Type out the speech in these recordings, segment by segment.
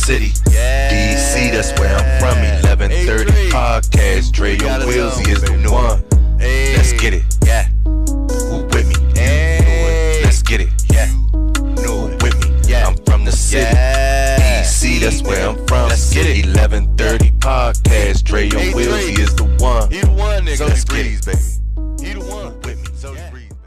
city. DC, that's where I'm from. 1130 podcast. Dre on wheels, he is the one. Let's get it. Yeah. Who with me? Let's get it. Yeah. Who with me? Yeah. I'm from the city. DC, that's where I'm from. Let's get it. 1130 podcast. Dre on wheels, he is the one. He the one, nigga. Let's get it, baby. He the one. Who with me? So he breathes, baby.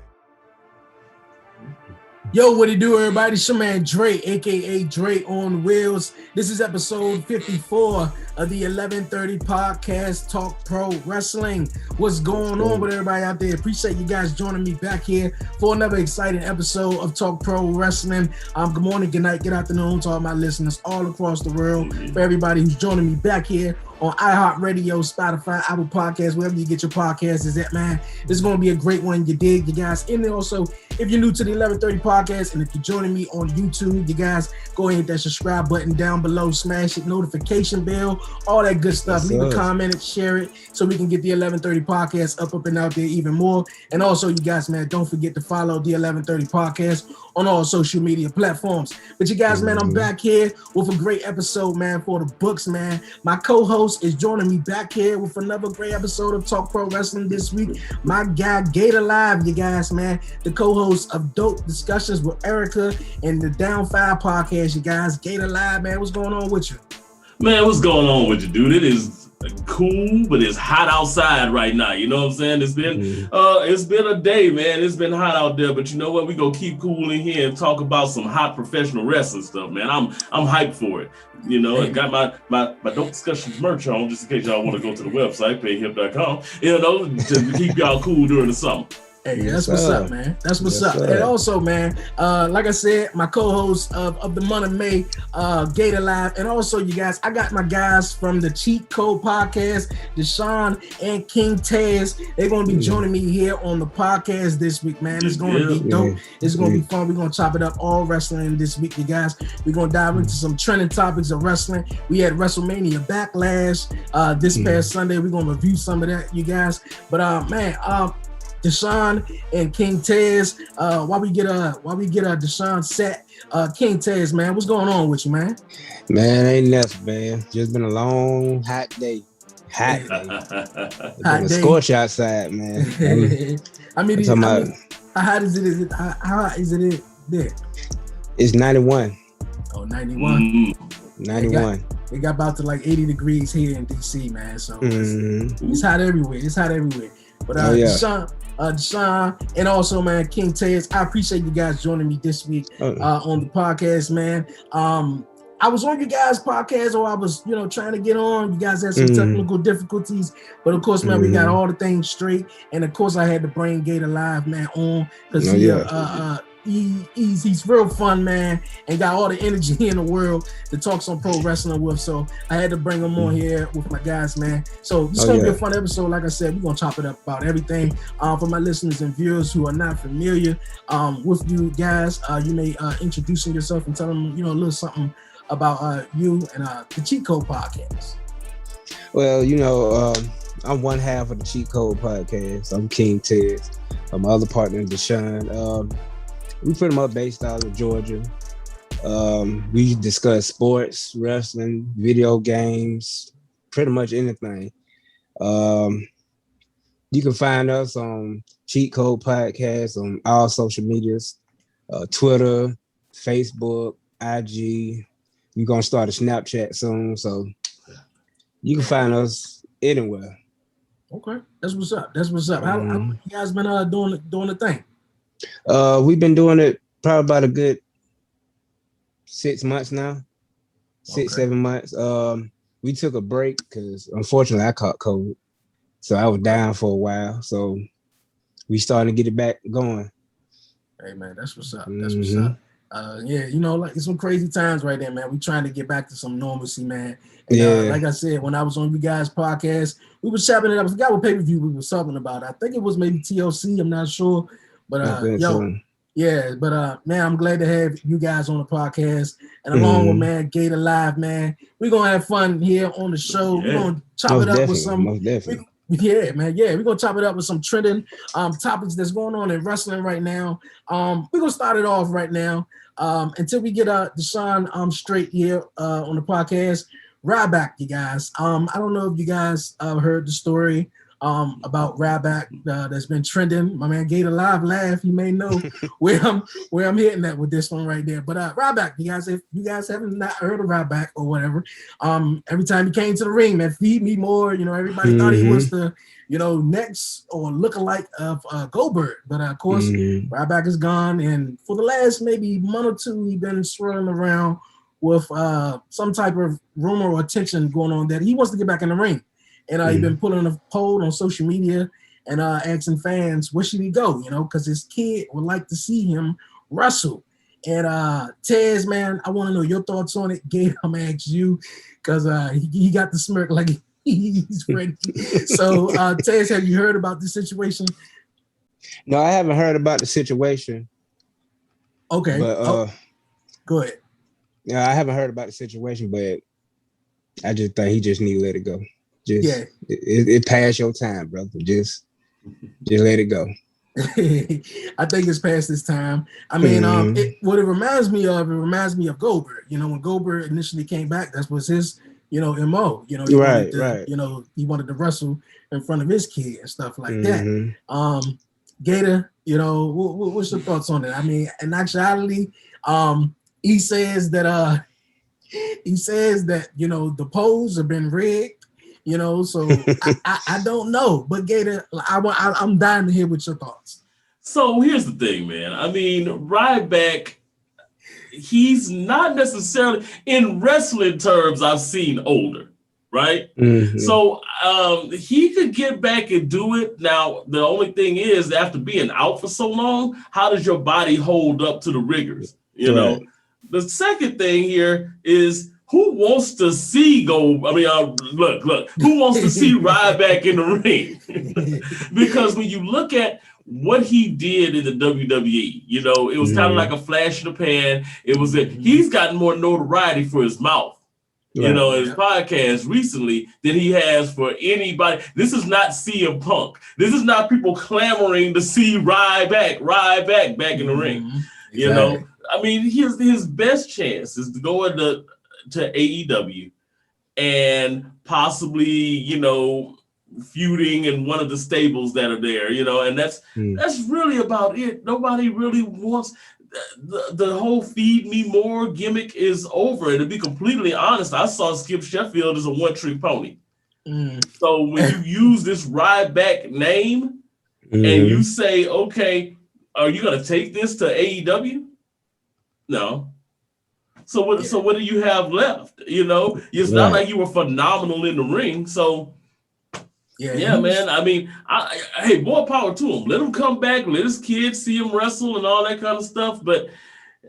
Yo, what it do, everybody? It's your man Dre, aka Dre on Wheels. This is episode 54 of the 1130 podcast, Talk Pro Wrestling. What's going on with everybody out there? Appreciate you guys joining me back here for another exciting episode of Talk Pro Wrestling. Good morning, good night, good afternoon to all my listeners all across the world. For everybody who's joining me back here on iHeartRadio, Spotify, Apple Podcasts, wherever you get your podcasts is at, man. This is going to be a great one. You dig, you guys. And then also, if you're new to the 1130 podcast and if you're joining me on YouTube, you guys go ahead and hit that subscribe button down below, smash it, notification bell, all that good stuff. Leave a comment, share it so we can get the 1130 podcast up and out there even more. And also, you guys, man, don't forget to follow the 1130 podcast on all social media platforms. But you guys, man, I'm back here with a great episode, man, for the books, man. My co-host is joining me back here with another great episode of Talk Pro Wrestling this week. My guy, Gator Live, you guys, man, the co-host of Dope Discussions with Erica and the Down 5 podcast, you guys. Gator Live, man, what's going on with you? Man, what's going on with you, dude? It is cool, but it's hot outside right now. You know what I'm saying? It's been a day, man. It's been hot out there, but you know what? We gonna keep cool in here and talk about some hot professional wrestling stuff, man. I'm hyped for it. You know, I got my Dope Discussions merch on, just in case y'all want to go to the website, payhip.com, you know, to keep y'all cool during the summer. Hey, that's what's up, man. That's what's up. And also, man, like I said, my co-host of the month of May, Gator Live, and also, you guys, I got my guys from the Cheat Code podcast, Deshoun and King Tez. They're going to be joining me here on the podcast this week, man. It's going to be dope. It's going to be fun. We're going to chop it up all wrestling this week, you guys. We're going to dive into some trending topics of wrestling. We had Wrestlemania Backlash this past Sunday. We're going to review some of that, you guys. But, man, Deshoun and King Tez, while we get Deshoun set, King Tez, man, what's going on with you, man? Man, ain't nothing, man. Just been a long, hot day. Hot day. Scorch outside, man. How hot is it? How hot is it there? It's 91. Oh, 91. 91. It got about to like 80 degrees here in DC, man. So it's hot everywhere. But Deshoun, and also, man, King Tez, I appreciate you guys joining me this week on the podcast, man. I was on you guys' podcast, or I was, trying to get on. You guys had some technical difficulties, but of course, man, we got all the things straight. And of course, I had to bring Gator Live, man, on because he's real fun, man, and got all the energy in the world to talk some pro wrestling with. So I had to bring him on here with my guys, man. So it's gonna be a fun episode. Like I said, we're gonna chop it up about everything. For my listeners and viewers who are not familiar with you guys, you may introducing yourself and tell them, a little something about you and the Cheat Code podcast. Well, I'm one half of the Cheat Code podcast. I'm King Tez. My other partner, Deshoun. We pretty much based out of Georgia. We discuss sports, wrestling, video games, pretty much anything. You can find us on Cheat Code Podcast on all social medias, Twitter, Facebook, IG. We're going to start a Snapchat soon, so you can find us anywhere. Okay, that's what's up. How you guys been doing the thing? We've been doing it probably about a good 6 months now. 7 months. We took a break because unfortunately I caught COVID. So I was down for a while. So we starting to get it back going. Hey man, that's what's up. That's what's up. Like it's some crazy times right there, man. We trying to get back to some normalcy, man. And, like I said, when I was on you guys' podcast, we was chopping it up. I forgot what pay-per-view we was talking about. I think it was maybe TLC. I'm not sure. But man, I'm glad to have you guys on the podcast, and along with man Gator Live, man, we're gonna have fun here on the show. We're gonna chop it up with some. We're gonna chop it up with some trending topics that's going on in wrestling right now. We're gonna start it off right now. until we get Deshoun straight here on the podcast, Ryback, you guys. I don't know if you guys heard the story about Ryback that's been trending. My man Gator live laugh. You may know where I'm hitting at with this one right there. But Ryback, you guys, if you guys haven't not heard of Ryback or whatever, every time he came to the ring, man, feed me more. Everybody thought he was the next or lookalike of Goldberg, but of course Ryback is gone, and for the last maybe month or two, he's been swirling around with some type of rumor or tension going on that he wants to get back in the ring. And he's been pulling a poll on social media and asking fans, where should he go? Because his kid would like to see him wrestle. And Tez, man, I want to know your thoughts on it. Gabe, I'm going to ask you because he got the smirk like he's ready. So, Tez, have you heard about this situation? No, I haven't heard about the situation. Okay. But, go ahead. Yeah, I haven't heard about the situation, but I just think he just need to let it go. It passed your time, brother. Just let it go. I think it's past this time. I mean, it reminds me of Goldberg. When Goldberg initially came back, that was his, MO. He wanted to wrestle in front of his kid and stuff like that. Gator, what's your thoughts on it? I mean, in actuality, he says that the polls have been rigged. So I don't know, but Gator, I'm dying to hear what your thoughts. So here's the thing, man. I mean, Ryback, he's not necessarily in wrestling terms. I've seen older, right? So he could get back and do it. Now, the only thing is, after being out for so long, how does your body hold up to the rigors? The second thing here is, who wants to see look, who wants to see Ryback in the ring? Because when you look at what he did in the WWE, it was kind of like a flash in the pan. It was he's gotten more notoriety for his mouth, his podcast recently than he has for anybody. This is not CM Punk. This is not people clamoring to see Ryback back in the ring. Exactly. I mean, his best chance is to go to AEW and possibly, feuding in one of the stables that are there, and that's really about it. Nobody really wants the whole feed me more gimmick is over. And to be completely honest, I saw Skip Sheffield as a one-trick pony. So when you use this Ryback name and you say, okay, are you going to take this to AEW? No. So what do you have left? It's not like you were phenomenal in the ring. So man. I mean, hey, more power to him. Let him come back. Let his kids see him wrestle and all that kind of stuff. But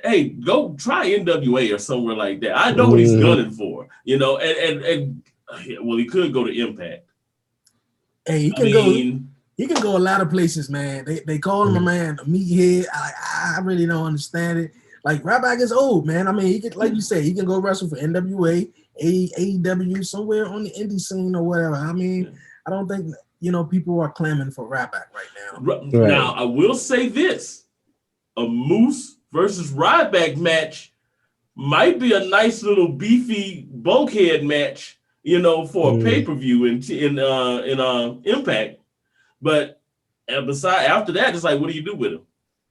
hey, go try NWA or somewhere like that. I know what he's gunning for. And he could go to Impact. Hey, he can go a lot of places, man. They call him a man, a meathead. I really don't understand it. Like, Ryback is old, man. I mean, he can, like you say, he can go wrestle for NWA, AEW, somewhere on the indie scene or whatever. I mean, I don't think, people are clamoring for Ryback right now. Right. Now, I will say this. A Moose versus Ryback match might be a nice little beefy bulkhead match, for a pay-per-view in Impact. But after that, it's like, what do you do with him?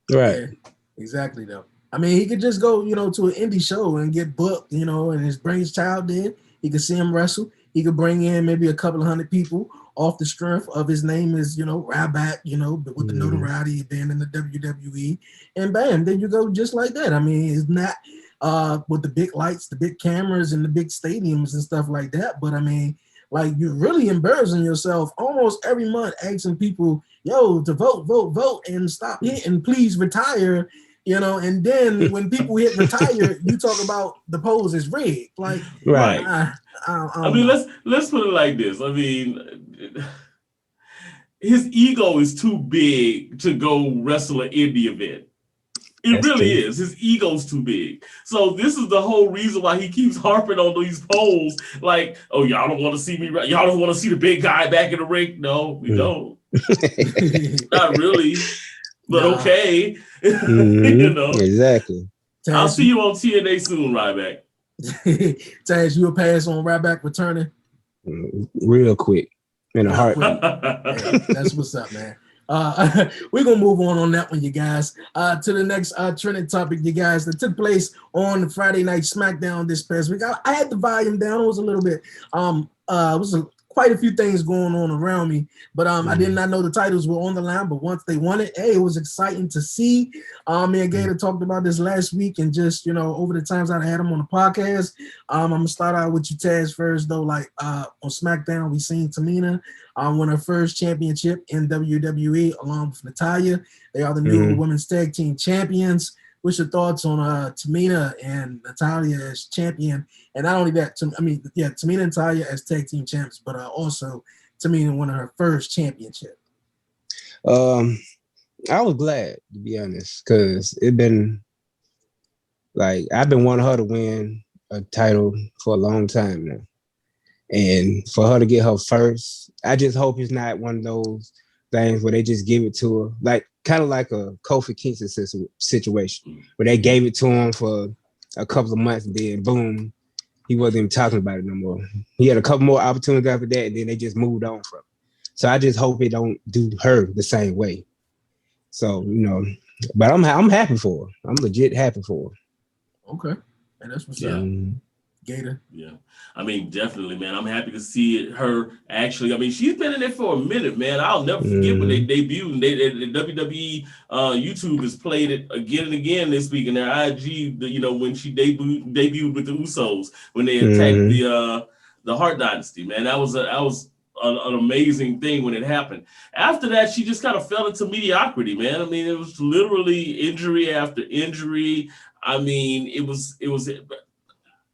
Right. Yeah, exactly, though. I mean, he could just go, to an indie show and get booked, and his brainchild did. He could see him wrestle. He could bring in maybe a couple of hundred people off the strength of his name is, Ryback, but with the notoriety of being in the WWE. And bam, then you go just like that. I mean, it's not with the big lights, the big cameras, and the big stadiums and stuff like that. But, I mean, like, you're really embarrassing yourself almost every month asking people, to vote, and stop hitting, please retire. And then when people hit retire, you talk about the polls is rigged. Like, right. I mean, let's put it like this. I mean, his ego is too big to go wrestle an indie event. It really is. His ego's too big. So this is the whole reason why he keeps harping on these polls. Like, oh, y'all don't want to see me. Y'all don't want to see the big guy back in the ring. No, we don't. Not really. But okay. Exactly. Taz, I'll see you on TNA soon, Ryback. Taz, you'll pass on Ryback returning? Real quick. In a heart. Hey, that's what's up, man. We're gonna move on that one, you guys. To the next trending topic, you guys, that took place on Friday Night SmackDown this past week. I had the volume down. It was a little bit quite a few things going on around me, but I did not know the titles were on the line. But once they won it, hey, it was exciting to see. Me and Gator talked about this last week, and just over the times I had him on the podcast. I'm gonna start out with you, Taz, first though. Like on SmackDown, we seen Tamina won her first championship in WWE along with Natalya. They are the new women's tag team champions. What's your thoughts on Tamina and Natalya as champion? And not only that, Tamina and Natalya as tag team champs, but also Tamina won her first championship. I was glad, to be honest, because I've been wanting her to win a title for a long time now. And for her to get her first, I just hope it's not one of those things where they just give it to her, like kind of like a Kofi Kingston situation, where they gave it to him for a couple of months and then boom, he wasn't even talking about it no more. He had a couple more opportunities after that, and then they just moved on from it. So I just hope it don't do her the same way. So but I'm happy for her. I'm legit happy for her. Okay, and that's what's up. Gator. Yeah. I mean, definitely, man. I'm happy to see her actually. I mean, she's been in it for a minute, man. I'll never forget when they debuted. The WWE YouTube has played it again and again this week in their IG, when she debuted with the Usos, when they attacked the Hart Dynasty, man. That was an amazing thing when it happened. After that, she just kind of fell into mediocrity, man. I mean, it was literally injury after injury. I mean, it was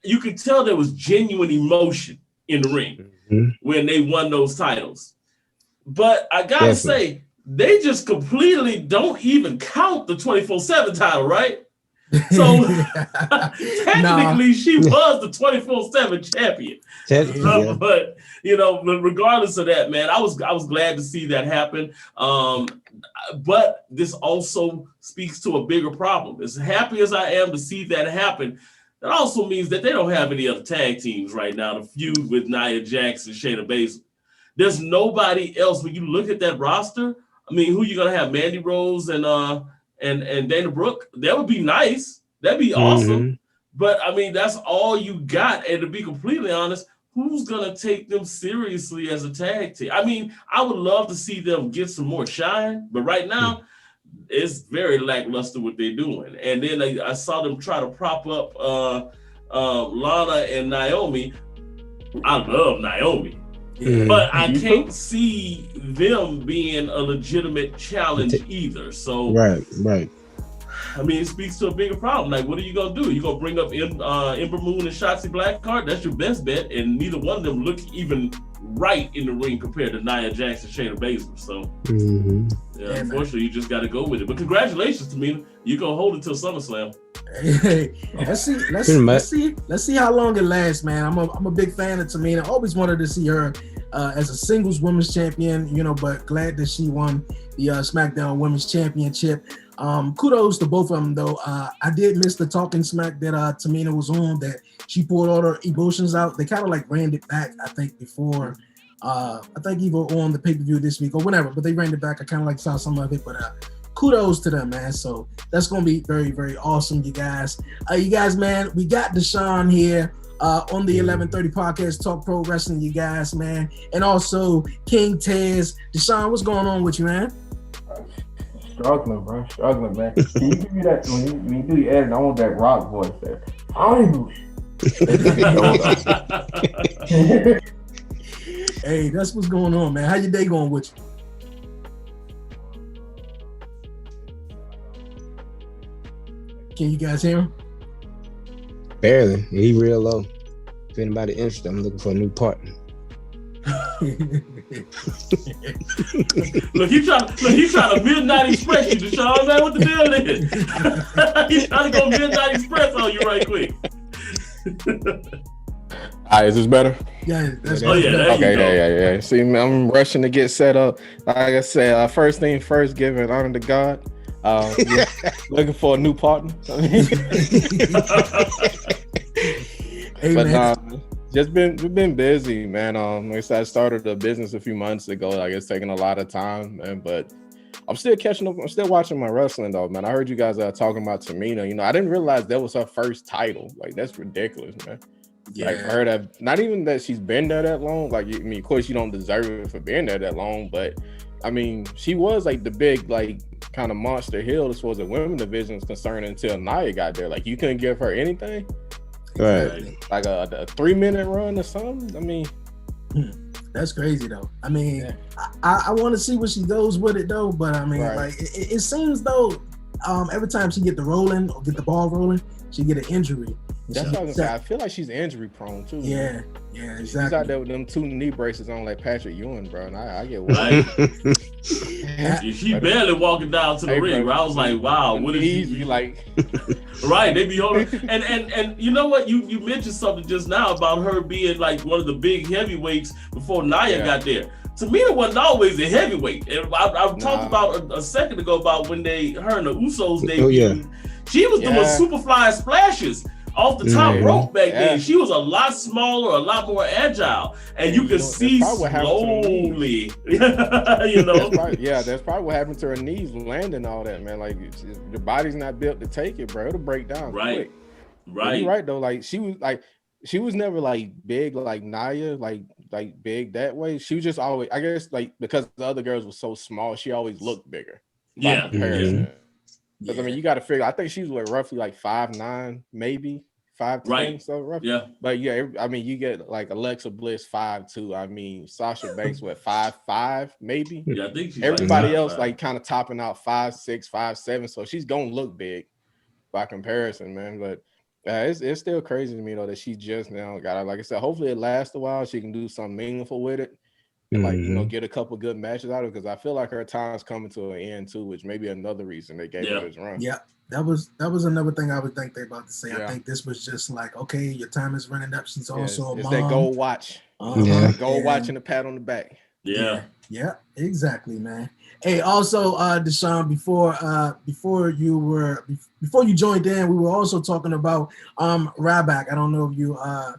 you could tell there was genuine emotion in the ring when they won those titles. But I gotta say, they just completely don't even count the 24/7 title, right? So technically, she was the 24/7 champion. But regardless of that, man, I was glad to see that happen. But this also speaks to a bigger problem. As happy as I am to see that happen, that also means that they don't have any other tag teams right now to feud with Nia Jax and Shayna Baszler. There's nobody else. When you look at that roster, I mean, who you gonna have? Mandy Rose and Dana Brooke? That would be nice. That'd be awesome. But I mean, that's all you got. And to be completely honest, who's gonna take them seriously as a tag team? I mean, I would love to see them get some more shine, but right now, it's very lackluster what they're doing. And then I saw them try to prop up Lana and Naomi. I love Naomi, but I can't see them being a legitimate challenge either. So right. I mean, it speaks to a bigger problem. Like, what are you gonna do? You gonna bring up Ember Moon and Shotzi Blackheart? That's your best bet, and neither one of them look even right in the ring compared to Nia Jax and Shayna Baszler. So, unfortunately, you just got to go with it. But congratulations, Tamina. You're gonna hold it till SummerSlam. Hey, let's see how long it lasts, man. I'm a big fan of Tamina. I always wanted to see her as a singles women's champion, but glad that she won the SmackDown Women's Championship. Kudos to both of them, though. I did miss the talking smack that Tamina was on, that she poured all her emotions out. They kind of like ran it back, I think, before. I think either on the pay-per-view this week or whatever, but they ran it back. I kind of like saw some of it, but kudos to them, man. So that's going to be very, very awesome, you guys. Man, we got Deshoun here on the 1130 podcast, Talk Pro Wrestling, you guys, man. And also King Tez. Deshoun, what's going on with you, man? Struggling, man. Can you give me that when you do your editing? I want that rock voice there. Hey, that's what's going on, man. How your day going with you? Can you guys hear him? Barely. He real low. If anybody interested, I'm looking for a new partner. Look, he trying to Midnight Express you, Deshoun, man. What the deal is? He's trying to go Midnight Express on you right quick. All right, is this better? Yeah, that's okay. Yeah. See, I'm rushing to get set up. Like I said, first thing first, giving honor to God. Yeah, looking for a new partner. I mean, Hey, but man. just been busy, man. Like I said, I started a business a few months ago. Like it's taking a lot of time, man. But I'm still catching up. I'm still watching my wrestling though, man. I heard you guys talking about Tamina. You know, I didn't realize that was her first title. Like that's ridiculous, man. Like for her to not even that she's been there that long. Like I mean, of course you don't deserve it for being there that long, but I mean, she was like the big like kind of monster heel as far as the women division is concerned until Nia got there. Like you couldn't give her anything. Right. Like a 3-minute run or something. I mean, that's crazy though. I mean, I want to see what she goes with it though, but I mean, like it seems though, every time she get the rolling or get the ball rolling, she get an injury. That's what I was gonna say. I feel like she's injury prone too. Yeah, exactly. She's out there with them 2 knee braces on like Patrick Ewing, bro. And I get worried. She barely walking down to the ring. Bro. I was like, wow, what is she like? Right, they be holding. And you know what? You mentioned something just now about her being like one of the big heavyweights before Nia got there. Tamina wasn't always a heavyweight. And I talked about a second ago about when her and the Usos debuted. Oh, yeah. She was doing superfly splashes off the top rope back then. She was a lot smaller, a lot more agile, and you could see slowly. You know, that's probably what happened to her knees landing all that, man. Like your body's not built to take it, bro. It'll break down quick. Right. You're right though. Like she was never like big like Nia, like big that way. She was just always, I guess, like because the other girls were so small, she always looked bigger. By comparison. Because I mean, you got to figure. I think she's roughly like 5'9", maybe 5'10", so roughly. Yeah. But I mean, you get like Alexa Bliss 5'2". I mean, Sasha Banks 5'5", maybe. Yeah, I think she's everybody else like kind of topping out 5'6", 5'7". So she's gonna look big by comparison, man. But it's still crazy to me though that she just now got it. Like I said, hopefully it lasts a while. She can do something meaningful with it. And like get a couple good matches out of it, because I feel like her time's coming to an end too, which may be another reason they gave her this run. Yeah, that was another thing I would think they about to say. I think this was just like, okay, your time is running up. She's also a mom. It's that gold watch. Gold watch and a pat on the back. Yeah, exactly, man. Hey, also, Deshoun, before you joined in, we were also talking about Ryback. I don't know if you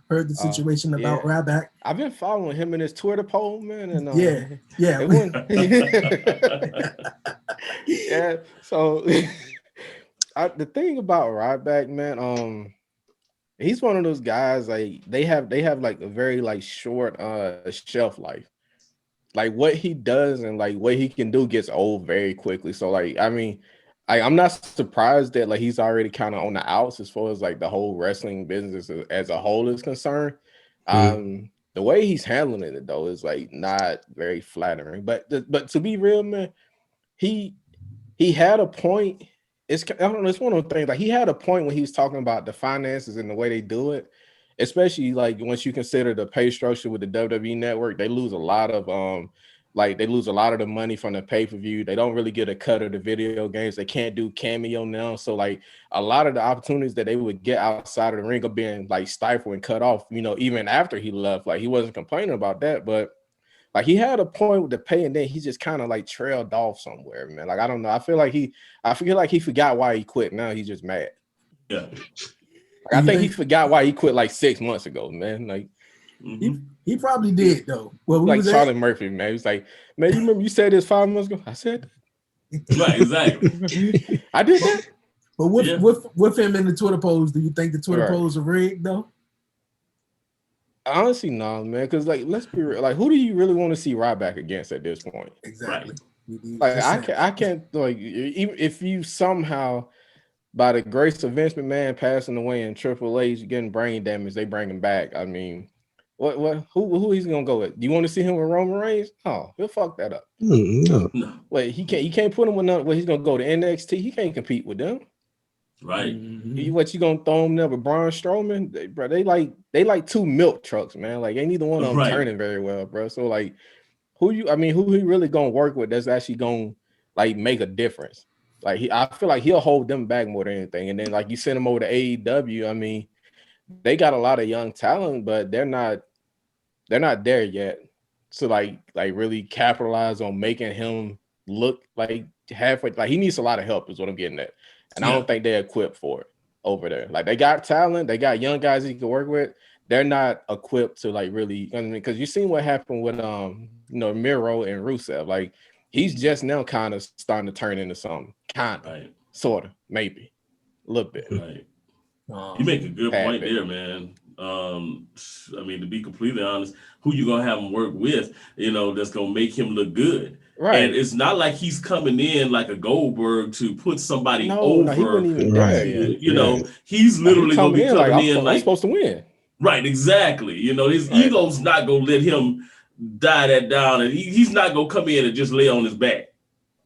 heard the situation about Ryback. I've been following him in his Twitter poll, man, and So the thing about Ryback, man, he's one of those guys like they have like a very like short shelf life. Like what he does and like what he can do gets old very quickly. So like, I mean, I'm not surprised that like he's already kind of on the outs as far as like the whole wrestling business as a whole is concerned. The way he's handling it though is like not very flattering. But to be real, man, he had a point. It's one of those things. Like he had a point when he was talking about the finances and the way they do it. Especially like once you consider the pay structure with the WWE network, they lose a lot of the money from the pay-per-view. They don't really get a cut of the video games. They can't do cameo now. So like a lot of the opportunities that they would get outside of the ring are being like stifled and cut off, you know, even after he left. Like he wasn't complaining about that, but like he had a point with the pay, and then he just kind of like trailed off somewhere, man. Like I don't know. I feel like he forgot why he quit. Now he's just mad. Yeah. I think he forgot why he quit like 6 months ago, man. Like he probably did though. Well, like Charlie Murphy, man. He's like, man, you remember you said this 5 months ago? I said that. Right, exactly. I did that. But with him in the Twitter polls, do you think the Twitter polls are rigged though? Honestly, no, man. Because like, let's be real. Like, who do you really want to see Ryback against at this point? Exactly. Like, I can't like even if you somehow, by the grace of Vince McMahon passing away and Triple H getting brain damage, they bring him back. I mean, who he's gonna go with? Do you want to see him with Roman Reigns? Oh, he'll fuck that up. No. Wait, you can't put him with none. Well, he's gonna go to NXT. He can't compete with them. Right. What you gonna throw him there with Braun Strowman? They like two milk trucks, man. Like ain't neither one of them turning very well, bro. So like, who he really gonna work with that's actually gonna like make a difference? Like I feel like he'll hold them back more than anything. And then like you send him over to AEW. I mean, they got a lot of young talent, but they're not there yet to like really capitalize on making him look like halfway. Like he needs a lot of help, is what I'm getting at. And I don't think they're equipped for it over there. Like they got talent, they got young guys he can work with. They're not equipped to like really. I mean, because you seen what happened with Miro and Rusev. Like he's just now kind of starting to turn into something, kind of, sort of, maybe a little bit. Right. You make a good point there, man. I mean, to be completely honest, who you gonna have him work with, that's gonna make him look good. Right. And it's not like he's coming in like a Goldberg to put somebody over. No, he wouldn't even dare. He's literally gonna be coming in like I'm supposed to win. Right, exactly. His ego's not gonna let him die that down, and he's not gonna come in and just lay on his back.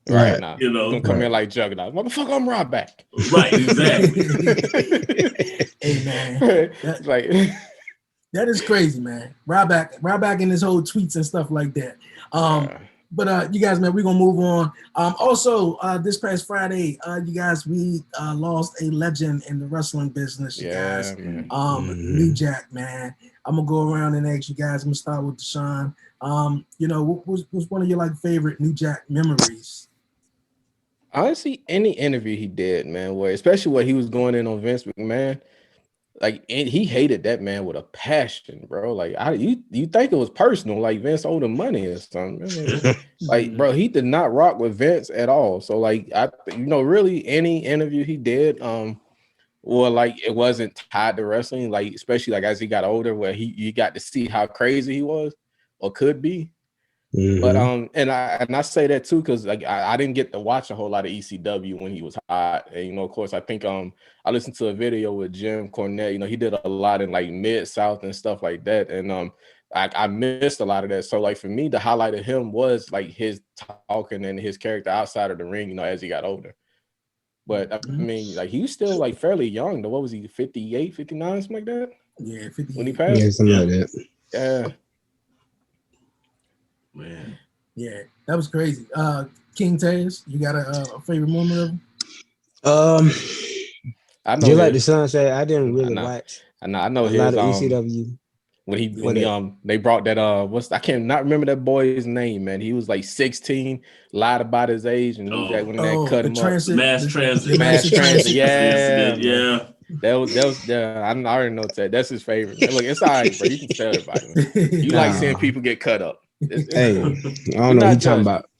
Right. Nah. He's gonna come in like Juggernaut. Motherfucker, I'm Ryback. Right, exactly. Hey man. That is crazy, man. Ryback and his whole tweets and stuff like that. But you guys, man, we're gonna move on. Also, this past Friday, you guys, we lost a legend in the wrestling business, you guys. Man. New Jack, man. I'm gonna go around and ask you guys. I'm gonna start with Deshaun. What was one of your like favorite New Jack memories? Honestly, any interview he did, man, especially where he was going in on Vince McMahon, like he hated that man with a passion, bro. Like you think it was personal, like Vince owed him money or something. Like, bro, he did not rock with Vince at all. So, like, really any interview he did, like it wasn't tied to wrestling, like especially like as he got older, where you got to see how crazy he was or could be. But and I say that too because like I didn't get to watch a whole lot of ECW when he was hot, and of course I think I listened to a video with Jim Cornette. He did a lot in like Mid-South and stuff like that, and I missed a lot of that. So like for me, the highlight of him was like his talking and his character outside of the ring, as he got older. But I mean, like he was still like fairly young though. What was he, 58, 59, something like that? Yeah, 58. When he passed? Yeah, something like that. Yeah. Man. Yeah, that was crazy. King Tez, you got a favorite moment of him? I know just like the son said, I didn't really watch. I know a lot of ECW. When they brought that I can't not remember that boy's name, man. He was like 16, lied about his age, and when they cut him up. Mass transit. Yeah. That was I already know that. That's his favorite. Look, it's all right, bro. You can tell everybody, man. You like seeing people get cut up. Hey, I don't know what he's talking about.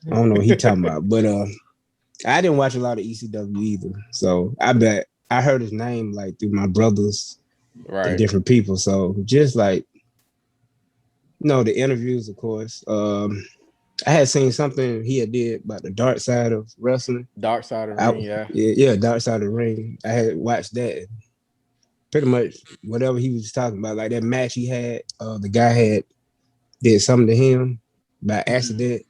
I don't know what he's talking about, but I didn't watch a lot of ECW either. So I bet I heard his name like through my brothers and different people. So just like the interviews, of course. I had seen something he had did about the dark side of wrestling. Dark side of the ring, yeah, dark side of the ring. I had watched that. Pretty much whatever he was talking about, like that match he had, the guy did something to him by accident,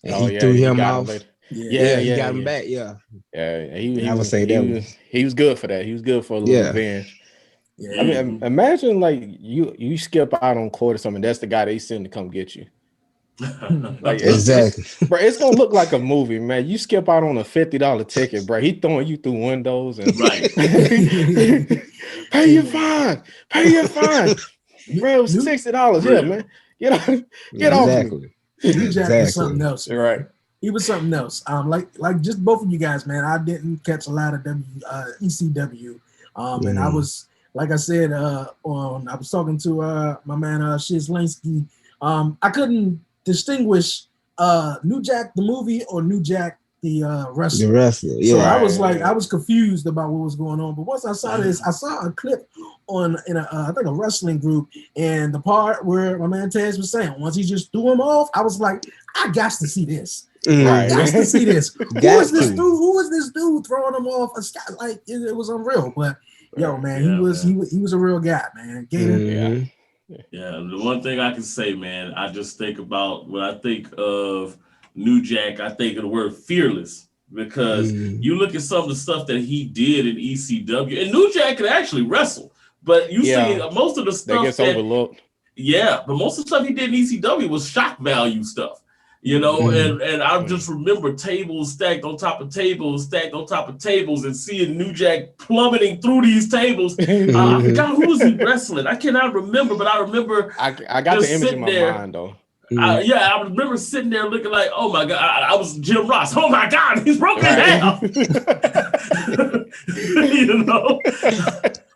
and he threw him off. He got him back. Yeah. I would say he was good for that. He was good for a little revenge. Yeah. I mean, imagine like you skip out on court or something. That's the guy they send to come get you. Like exactly, bro. It's gonna look like a movie, man. You skip out on a $50 ticket, bro. He throwing you through windows and pay your fine, bro. It was $60. Yeah, man. Get off me. New Jack was something else. Right. He was something else. Like just both of you guys, man. I didn't catch a lot of ECW. And I was, like I said, I was talking to my man Shiz Linsky. I couldn't distinguish New Jack the movie or New Jack the wrestler. The wrestler, yeah. So I was like, I was confused about what was going on. But once I saw this, I saw a clip in I think a wrestling group, and the part where my man Tez was saying, once he just threw him off, I was like, I got to see this. I got to see this. Who is this dude? Who is this dude throwing him off? Like it was unreal. But yo, man, he was a real guy, man. Gator. Yeah, the one thing I can say, man, I just think about when I think of New Jack, I think of the word fearless, because you look at some of the stuff that he did in ECW, and New Jack could actually wrestle, but you see most of the stuff that gets overlooked. Yeah, but most of the stuff he did in ECW was shock value stuff. And I just remember tables stacked on top of tables, and seeing New Jack plummeting through these tables. I forgot who was he wrestling. I cannot remember, but I remember I got the image in my mind though. I remember sitting there looking like, oh my God, I was Jim Ross. Oh my God, he's broken in half. You know?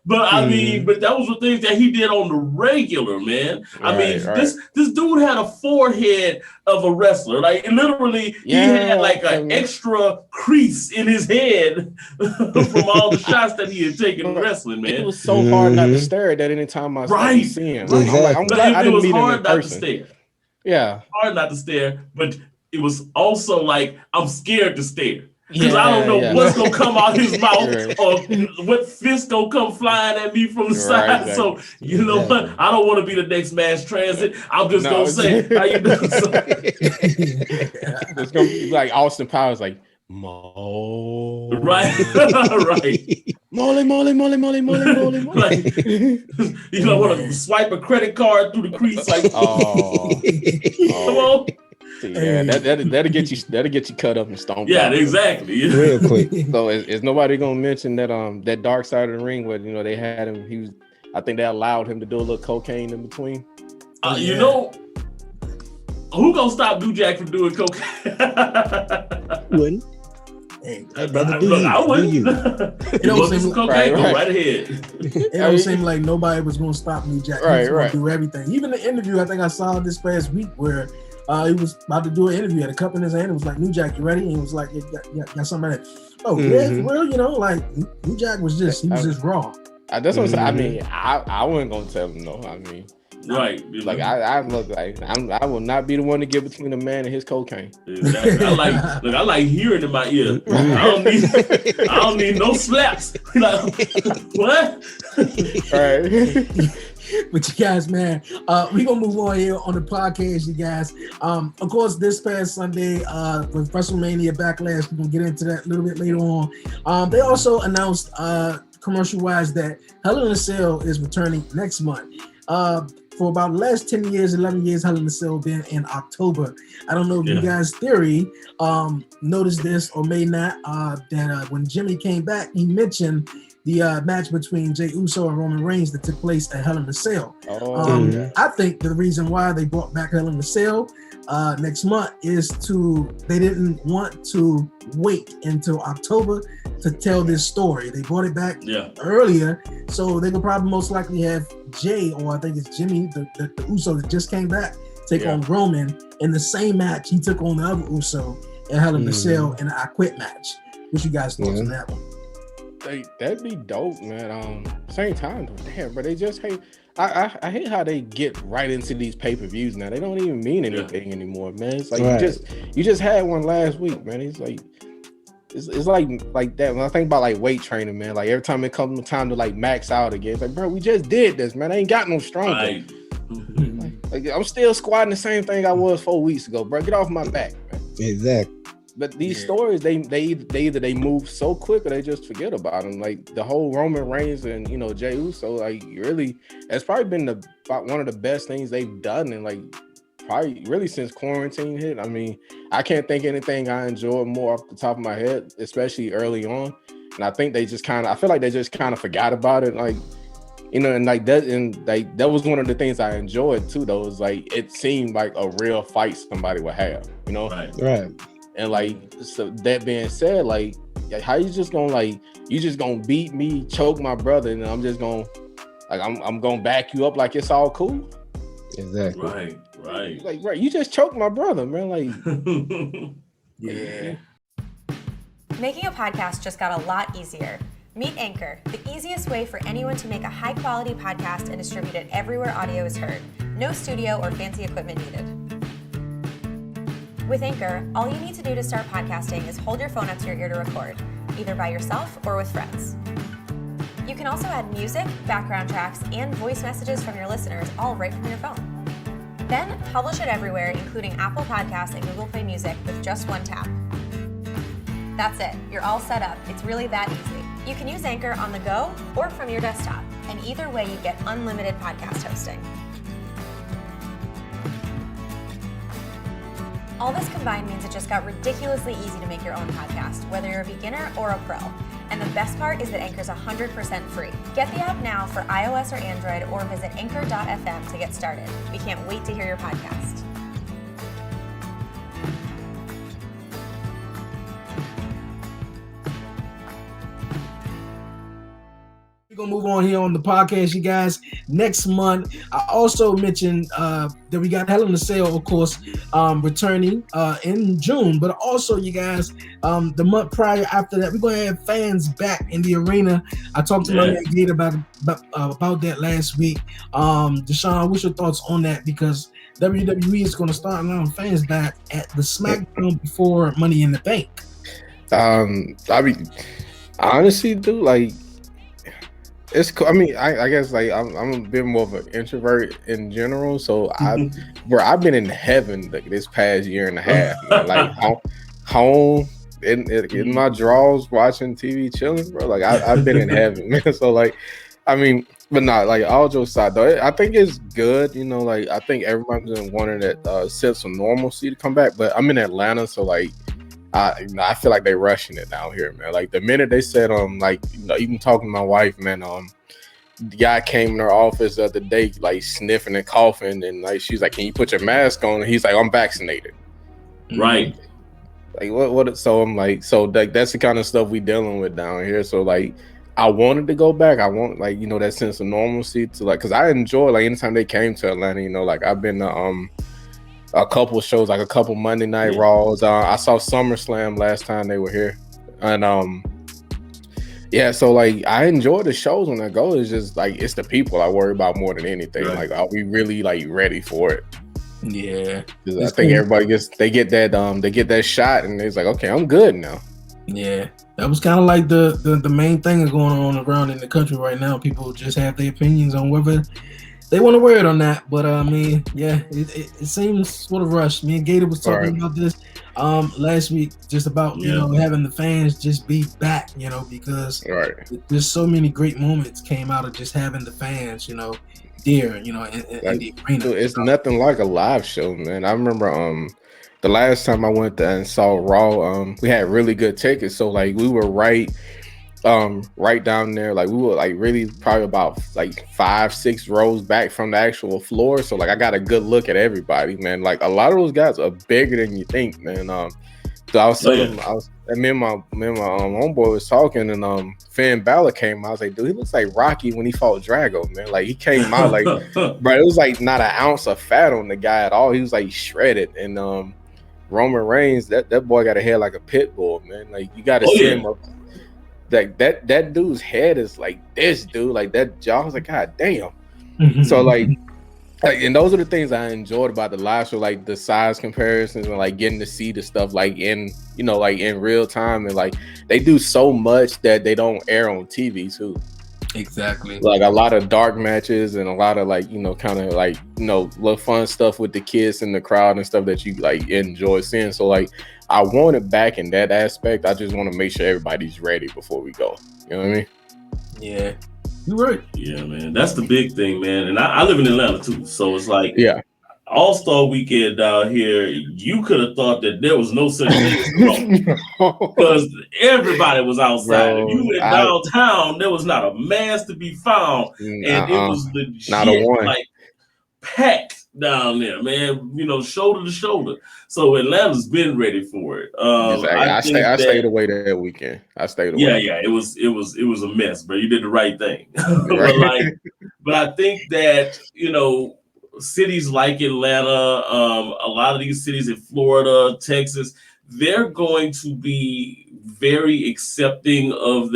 But I mean, but that was the things that he did on the regular, man. This dude had a forehead of a wrestler. Like literally, he had like an extra crease in his head from all the shots that he had taken wrestling, man. It was so hard not to stare at that anytime I see him. Right. I'm glad I didn't meet him in person. To stare. Yeah. Hard not to stare, but it was also like I'm scared to stare. Because I don't know what's gonna come out his mouth or what fist gonna come flying at me from the side. Exactly. So you know what? I don't want to be the next mass transit. I'm just gonna say, how you doing? It's gonna be like Austin Powers, like Mo. Right. Molly. Like, you know, want to swipe a credit card through the crease, like come on. Yeah, that'll get you cut up and stomped. Yeah, exactly. Real quick. So is nobody gonna mention that dark side of the ring where they had him? I think they allowed him to do a little cocaine in between. You know, who gonna stop New Jack from doing cocaine? Wouldn't. Hey, brother, I wouldn't. It don't seem cocaine. Go right ahead. It don't seem like nobody was gonna stop New Jack. He was gonna do everything. Even the interview I think I saw this past week where. He was about to do an interview, had a cup in his hand. It was like, New Jack, you ready? And he was like, got something like that. Oh, yeah, for real, you know, like New Jack was just raw. That's what I'm saying. I mean, I wasn't gonna tell him no. I mean, right. Like I look like I will not be the one to get between a man and his cocaine. Exactly. I like hearing in my ear. I don't need no slaps. Like, what? All right. But you guys, man, we're gonna move on here on the podcast, you guys. Of course, this past Sunday with Wrestlemania Backlash, we're gonna get into that a little bit later on. They also announced commercial-wise that Hell in a Cell is returning next month. For about the last 10 years, 11 years, Hell in a Cell been in October. I don't know if you guys' theory noticed this or may not, that when Jimmy came back, he mentioned the match between Jey Uso and Roman Reigns that took place at Hell in a Cell. I think the reason why they brought back Hell in a Cell next month is they didn't want to wait until October to tell this story. They brought it back earlier, so they could probably most likely have Jey, or I think it's Jimmy, the Uso that just came back, take on Roman in the same match he took on the other Uso at Hell in a Cell in an I Quit match. What you guys thoughts on that one? That'd be dope, man. Same time, though. Damn, but they just hate. I hate how they get right into these pay-per-views now. They don't even mean anything anymore, man. It's like you just had one last week, man. It's like it's like that. When I think about like weight training, man, like every time it comes time to like max out again, it's like, bro, we just did this, man. I ain't got no stronger. Right. Like I'm still squatting the same thing I was 4 weeks ago, bro. Get off my back, man. Exactly. But these stories, they either move so quick or they just forget about them. Like the whole Roman Reigns and Jey Uso, like really, it's probably been about one of the best things they've done, and like probably really since quarantine hit. I mean, I can't think anything I enjoyed more off the top of my head, especially early on. And I think I feel like they just kind of forgot about it, like that was one of the things I enjoyed too. Though, was like it seemed like a real fight somebody would have, right. And like, so that being said, like how you just gonna beat me, choke my brother, and I'm just gonna I'm gonna back you up like it's all cool? Exactly. Right. Like, right, you just choked my brother, man. Like, Making a podcast just got a lot easier. Meet Anchor, the easiest way for anyone to make a high-quality podcast and distribute it everywhere audio is heard. No studio or fancy equipment needed. With Anchor, all you need to do to start podcasting is hold your phone up to your ear to record, either by yourself or with friends. You can also add music, background tracks, and voice messages from your listeners all right from your phone. Then publish it everywhere, including Apple Podcasts and Google Play Music with just one tap. That's it. You're all set up. It's really that easy. You can use Anchor on the go or from your desktop, and either way you get unlimited podcast hosting. All this combined means it just got ridiculously easy to make your own podcast, whether you're a beginner or a pro. And the best part is that Anchor's 100% free. Get the app now for iOS or Android, or visit anchor.fm to get started. We can't wait to hear your podcast. gonna move on here on the podcast, you guys. Next month, I also mentioned that we got Hell in a Cell, of course, returning in June. But also, you guys, the month prior after that, we're gonna have fans back in the arena. I talked to my man Gator about that last week. Deshoun, what's your thoughts on that? Because WWE is going to start allowing fans back at the SmackDown before Money in the Bank. I mean, honestly, dude, like, it's cool. I mean, I guess like I'm a bit more of an introvert in general, so I've been in heaven this past year and a half, man. Like home in my drawers watching TV, chilling, bro. Like I've been in heaven, man. So like, I mean. But not like all jokes aside, though. I think it's good, you know. Like I think everybody's been wanting that sense of normalcy to come back. But I'm in Atlanta, so like I feel like they're rushing it down here, man. Like the minute they said like, you know, even talking to my wife, man, the guy came in her office the other day, like sniffing and coughing, and like she's like, "Can you put your mask on?" And he's like, "I'm vaccinated." Right. Like what? So I'm like, so like that's the kind of stuff we dealing with down here. So like. I wanted to go back. I want, like, you know, that sense of normalcy to, like, because I enjoy, like, anytime they came to Atlanta, you know, like I've been to a couple shows, like a couple Monday Night Raws. I saw SummerSlam last time they were here, and yeah, so like I enjoy the shows when I go. It's just like it's the people I worry about more than anything. Right. Like, are we really like ready for it? Yeah, I think everybody get that shot, and it's like, okay, I'm good now. Yeah, that was kind of like the main thing that's going on around in the country right now. People just have their opinions on whether they want to wear it or not. But I mean, yeah, it seems sort of rushed. Me and Gator was talking about this last week, just about you know having the fans just be back, you know, because there's so many great moments came out of just having the fans, you know, there, you know, in the arena. Dude, it's nothing like a live show, man. I remember the last time I went there and saw Raw, we had really good tickets. So like we were right down there. Like we were like really probably about like 5-6 rows back from the actual floor. So like I got a good look at everybody, man. Like a lot of those guys are bigger than you think, man. So I was telling me and my homeboy was talking, and Finn Balor came out. I was like, dude, he looks like Rocky when he fought Drago, man. Like he came out like, bro, it was like not an ounce of fat on the guy at all. He was like shredded, and Roman Reigns, that boy got a head like a pit bull, man. Like you got to see him up. Like that dude's head is like this, dude. Like that jaw. I was like, God damn. So like, and those are the things I enjoyed about the live show, like the size comparisons and like getting to see the stuff like in, you know, like in real time, and like they do so much that they don't air on TV too. Exactly. Like a lot of dark matches and a lot of like, you know, kind of like, you know, little fun stuff with the kids in the crowd and stuff that you like enjoy seeing. So like I want it back in that aspect. I just want to make sure everybody's ready before we go. You know what I mean? Yeah. You're right. Yeah, man. That's the big thing, man. And I live in Atlanta too. So it's like, yeah. All-Star Weekend down here, you could have thought that there was no such thing as because everybody was outside. Bro, if you went downtown, there was not a mask to be found, and it was legit, not a one. Like packed down there, man. You know, shoulder to shoulder. So Atlanta's been ready for it. I stayed away that weekend. I stayed away. Yeah. It was a mess, bro. You did the right thing. but I think that, you know, cities like Atlanta, a lot of these cities in Florida, Texas, they're going to be very accepting of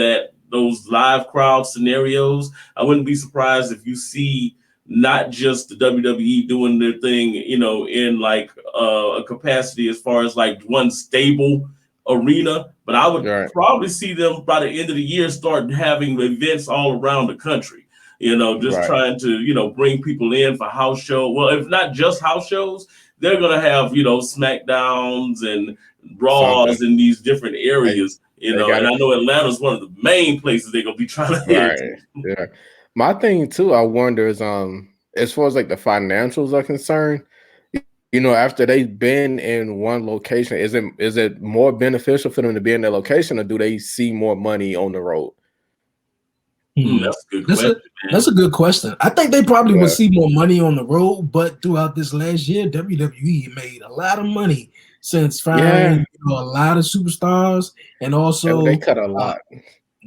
those live crowd scenarios. I wouldn't be surprised if you see not just the WWE doing their thing, you know, in like a capacity as far as like one stable arena, but I would probably see them by the end of the year start having events all around the country. You know, just trying to, you know, bring people in for house show. Well, if not just house shows, they're going to have, you know, SmackDowns and Raws in these different areas, you know, and I know Atlanta's one of the main places they're going to be trying to hit. Yeah. My thing too, I wonder is, as far as like the financials are concerned, you know, after they've been in one location, is it more beneficial for them to be in their location, or do they see more money on the road? That's a good question. That's a good question. I think they probably would see more money on the road, but throughout this last year, WWE made a lot of money since firing a lot of superstars, and also they cut a lot.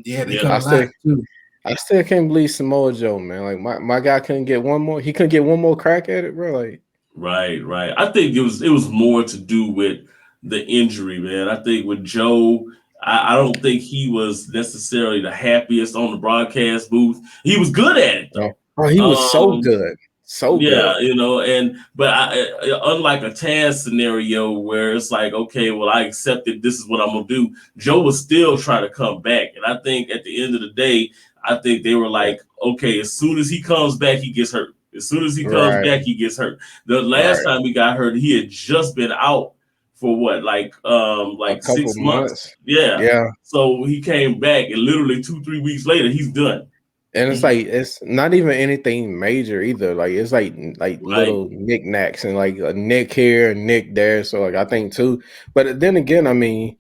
They cut a lot too. I still can't believe Samoa Joe, man. Like my guy couldn't get one more. He couldn't get one more crack at it, bro. Like Right. I think it was more to do with the injury, man. I think with Joe, I don't think he was necessarily the happiest on the broadcast booth. He was good at it though. oh, he was so good, so Yeah, good. but unlike a Taz scenario where it's like, okay, well, I accepted this is what I'm gonna do. Joe was still trying to come back, and I think at the end of the day, I think they were like, okay, as soon as he comes back, he gets hurt. As soon as he comes back, he gets hurt. The last time he got hurt, he had just been out for what, like a 6 months. Yeah. Yeah. So he came back, and literally 2-3 weeks later, he's done. And it's like it's not even anything major either. Like it's like little knickknacks and like a nick here, a nick there. So like I think too. But then again, I mean,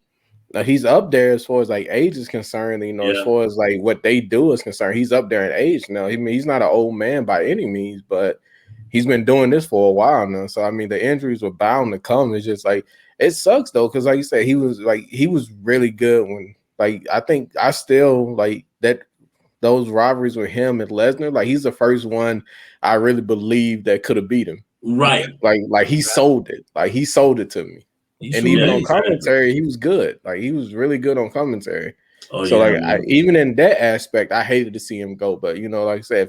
he's up there as far as like age is concerned. You know, as far as like what they do is concerned, he's up there in age now. I mean, he's not an old man by any means, but he's been doing this for a while now. So I mean, the injuries were bound to come. It's just like it sucks though, because like you said, he was really good when like I think I still like that. Those rivalries with him and Lesnar, like he's the first one I really believe that could have beat him. Right. Like he sold it. Like he sold it to me. And even on commentary, he was good. Like he was really good on commentary. Even in that aspect, I hated to see him go. But you know, like I said,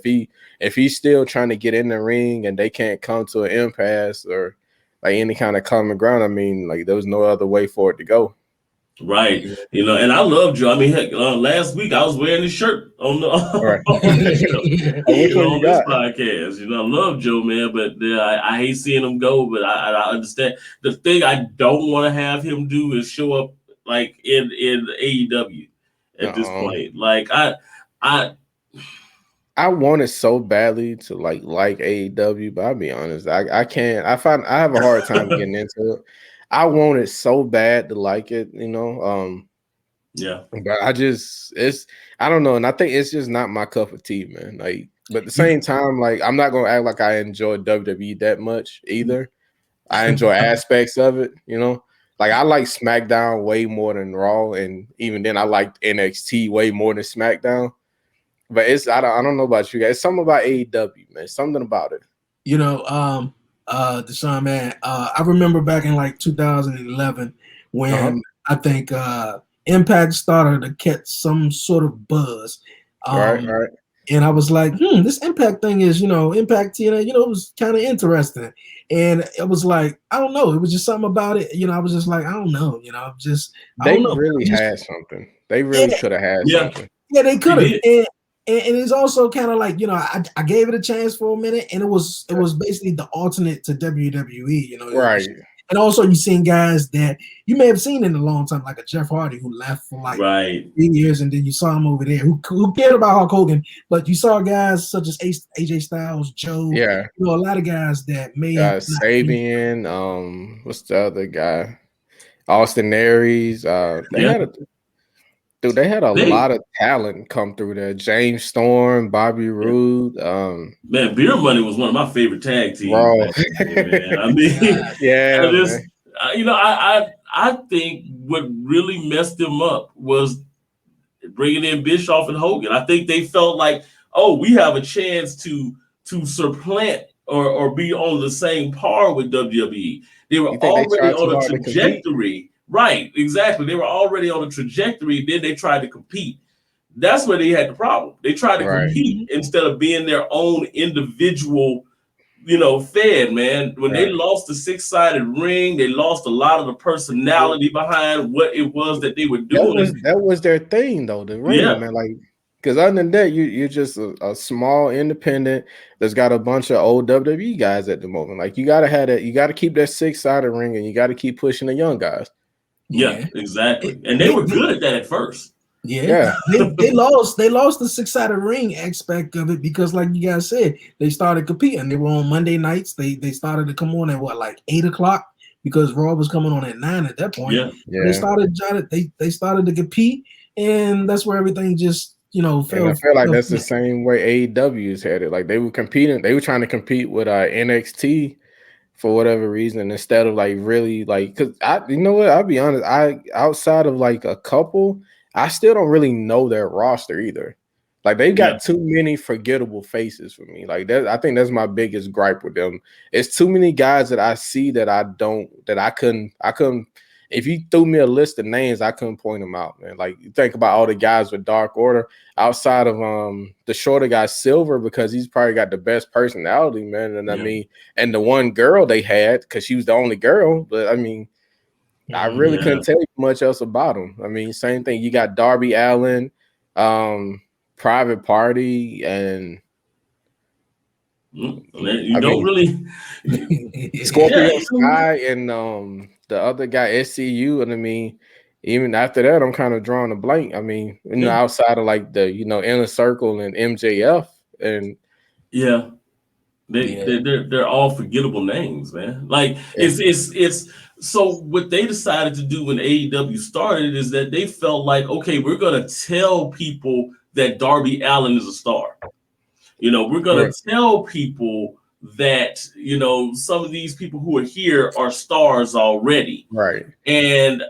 if he's still trying to get in the ring and they can't come to an impasse or like any kind of common ground, I mean, like there was no other way for it to go. Right, you know, and I love Joe. I mean, heck, last week I was wearing his shirt on the on this podcast. You know, I love Joe, man, but I hate seeing him go. But I understand. The thing I don't want to have him do is show up like in AEW at this point. Like I want it so badly to like AEW, but I'll be honest, I can't. I have a hard time getting into it. I want it so bad to like it, you know. But I don't know, and I think it's just not my cup of tea, man. Like, but at the same time, like I'm not gonna act like I enjoy WWE that much either. I enjoy aspects of it, you know. Like I like SmackDown way more than Raw, and even then I liked NXT way more than SmackDown. But I don't know about you guys. It's something about AEW, man. Something about it. You know, Deshoun, man, I remember back in like 2011 when I think Impact started to catch some sort of buzz. Right. And I was like, this Impact thing is, you know, Impact TNA, you know, it was kind of interesting. And it was like, I don't know. It was just something about it. You know, I was just like, I don't know. You know, they really had something. They really should have had something. Yeah, they could have. And it's also kind of like, you know, I gave it a chance for a minute, and it was basically the alternate to WWE, you know. Right. And also you've seen guys that you may have seen in a long time, like a Jeff Hardy who left for like 3 years, and then you saw him over there who cared about Hulk Hogan, but you saw guys such as AJ Styles, Joe, you know, a lot of guys that may Sabian, what's the other guy? Austin Aries, they had a lot of talent come through there. James Storm, Bobby Roode. Man, Beer Money was one of my favorite tag teams. Bro. Man. I mean, you know, I think what really messed them up was bringing in Bischoff and Hogan. I think they felt like, oh, we have a chance to supplant or be on the same par with WWE. They were already on a trajectory. Right, exactly. They were already on a trajectory. Then they tried to compete. That's where they had the problem. They tried to compete instead of being their own individual, you know, fed, man. When they lost the 6-sided ring, they lost a lot of the personality behind what it was that they were doing. That was their thing, though, the ring, man. Like, because other than that, you're just a small independent that's got a bunch of old WWE guys at the moment. Like, you gotta have that. You gotta keep that 6-sided ring, and you gotta keep pushing the young guys. Yeah, exactly. And they were good at that at first. Yeah. They lost the 6-sided ring aspect of it because, like you guys said, they started competing. They were on Monday nights. They started to come on at like 8:00 because Raw was coming on at 9 at that point. They started to compete, and that's where everything just, you know, fell. And I feel like that's the same way AEW is headed. Like they were competing, they were trying to compete with NXT for whatever reason, instead of like really like, because you know what, I'll be honest, outside of like a couple, I still don't really know their roster either. Like they've got too many forgettable faces for me. Like that, I think that's my biggest gripe with them. It's too many guys that I see that I couldn't. If you threw me a list of names, I couldn't point them out, man. Like you think about all the guys with Dark Order outside of the shorter guy Silver, because he's probably got the best personality, man. And I mean, and the one girl they had, because she was the only girl, but I mean, I really couldn't tell you much else about him. I mean, same thing. You got Darby Allin, Private Party, and really Scorpio Sky and the other guy SCU. And I mean, even after that, I'm kind of drawing a blank. I mean, outside of like the Inner Circle and MJF and they're all forgettable names, man. Like it's so what they decided to do when AEW started is that they felt like, okay, we're gonna tell people that Darby Allin is a star. We're gonna tell people that some of these people who are here are stars already, right? And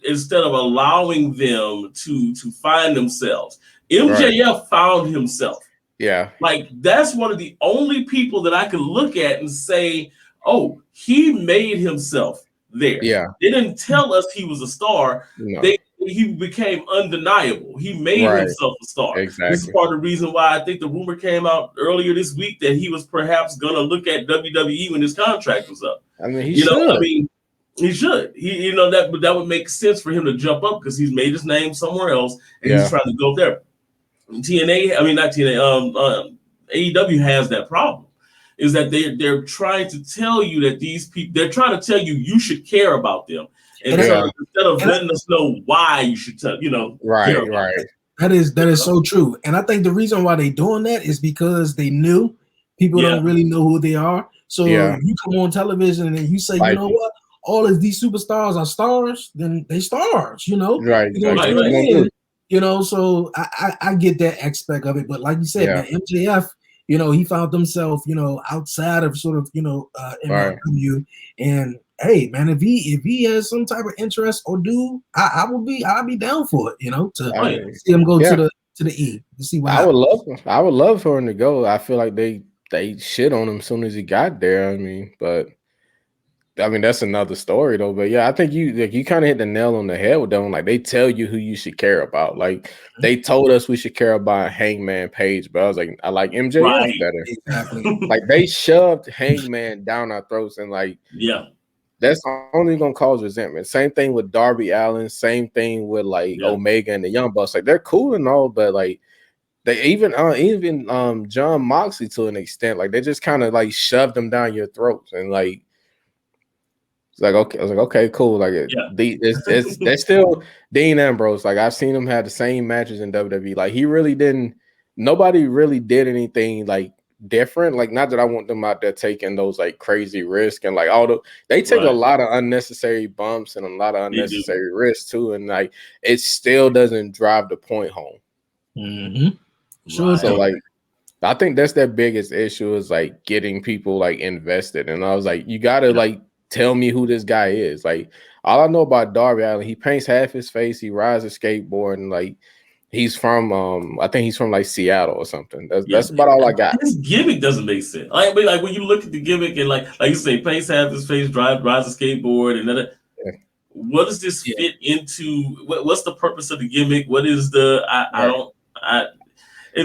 instead of allowing them to find themselves, MJF found himself. Yeah, like that's one of the only people that I can look at and say, oh, he made himself there. Yeah, they didn't tell us he was a star. No. He became undeniable. He made himself a star. Exactly. This is part of the reason why I think the rumor came out earlier this week that he was perhaps going to look at WWE when his contract was up. I mean, he should. He should. That would make sense for him to jump up because he's made his name somewhere else and he's trying to go there. AEW has that problem. Is that they're trying to tell you that these people, they're trying to tell you should care about them. And instead of letting us know why you should tell, right. That is so true. And I think the reason why they're doing that is because they knew people don't really know who they are. So if you come on television and you say, you know what, all of these superstars are stars, then they stars, Right. So I get that aspect of it. But like you said, man, MJF, he found himself, outside of sort of, MLW. And hey, man, if he has some type of interest or I'll be down for it, to see him go to the E to see what happens. I would love for him to go. I feel like they shit on him as soon as he got there. That's another story though. But yeah, I think you kind of hit the nail on the head with them. Like they tell you who you should care about. Like they told us we should care about Hangman Page, but I was like, I like MJF better. Exactly. Like they shoved Hangman down our throats, and that's only gonna cause resentment. Same thing with Darby Allin. Same thing with Omega and the Young Bucks. Like they're cool and all, but like they even John Moxley to an extent. Like they just kind of like shoved them down your throats and like. Like okay, I was like, okay, cool. Like it's that's still Dean Ambrose. Like I've seen him have the same matches in WWE. Like he really didn't. Nobody really did anything like different. Like not that I want them out there taking those like crazy risks and like they take a lot of unnecessary bumps and a lot of unnecessary risks too. And like it still doesn't drive the point home. Mm-hmm. Sure. So like I think that's their biggest issue is like getting people like invested. And I was like, you gotta like. Tell me who this guy is. Like all I know about Darby Allin, he paints half his face. He rides a skateboard, and like he's from I think he's from like Seattle or something. That's about all I got. His gimmick doesn't make sense. Like when you look at the gimmick and like you say, paints half his face, rides a skateboard, and then what does this fit into? What's the purpose of the gimmick? What is the? I don't know. I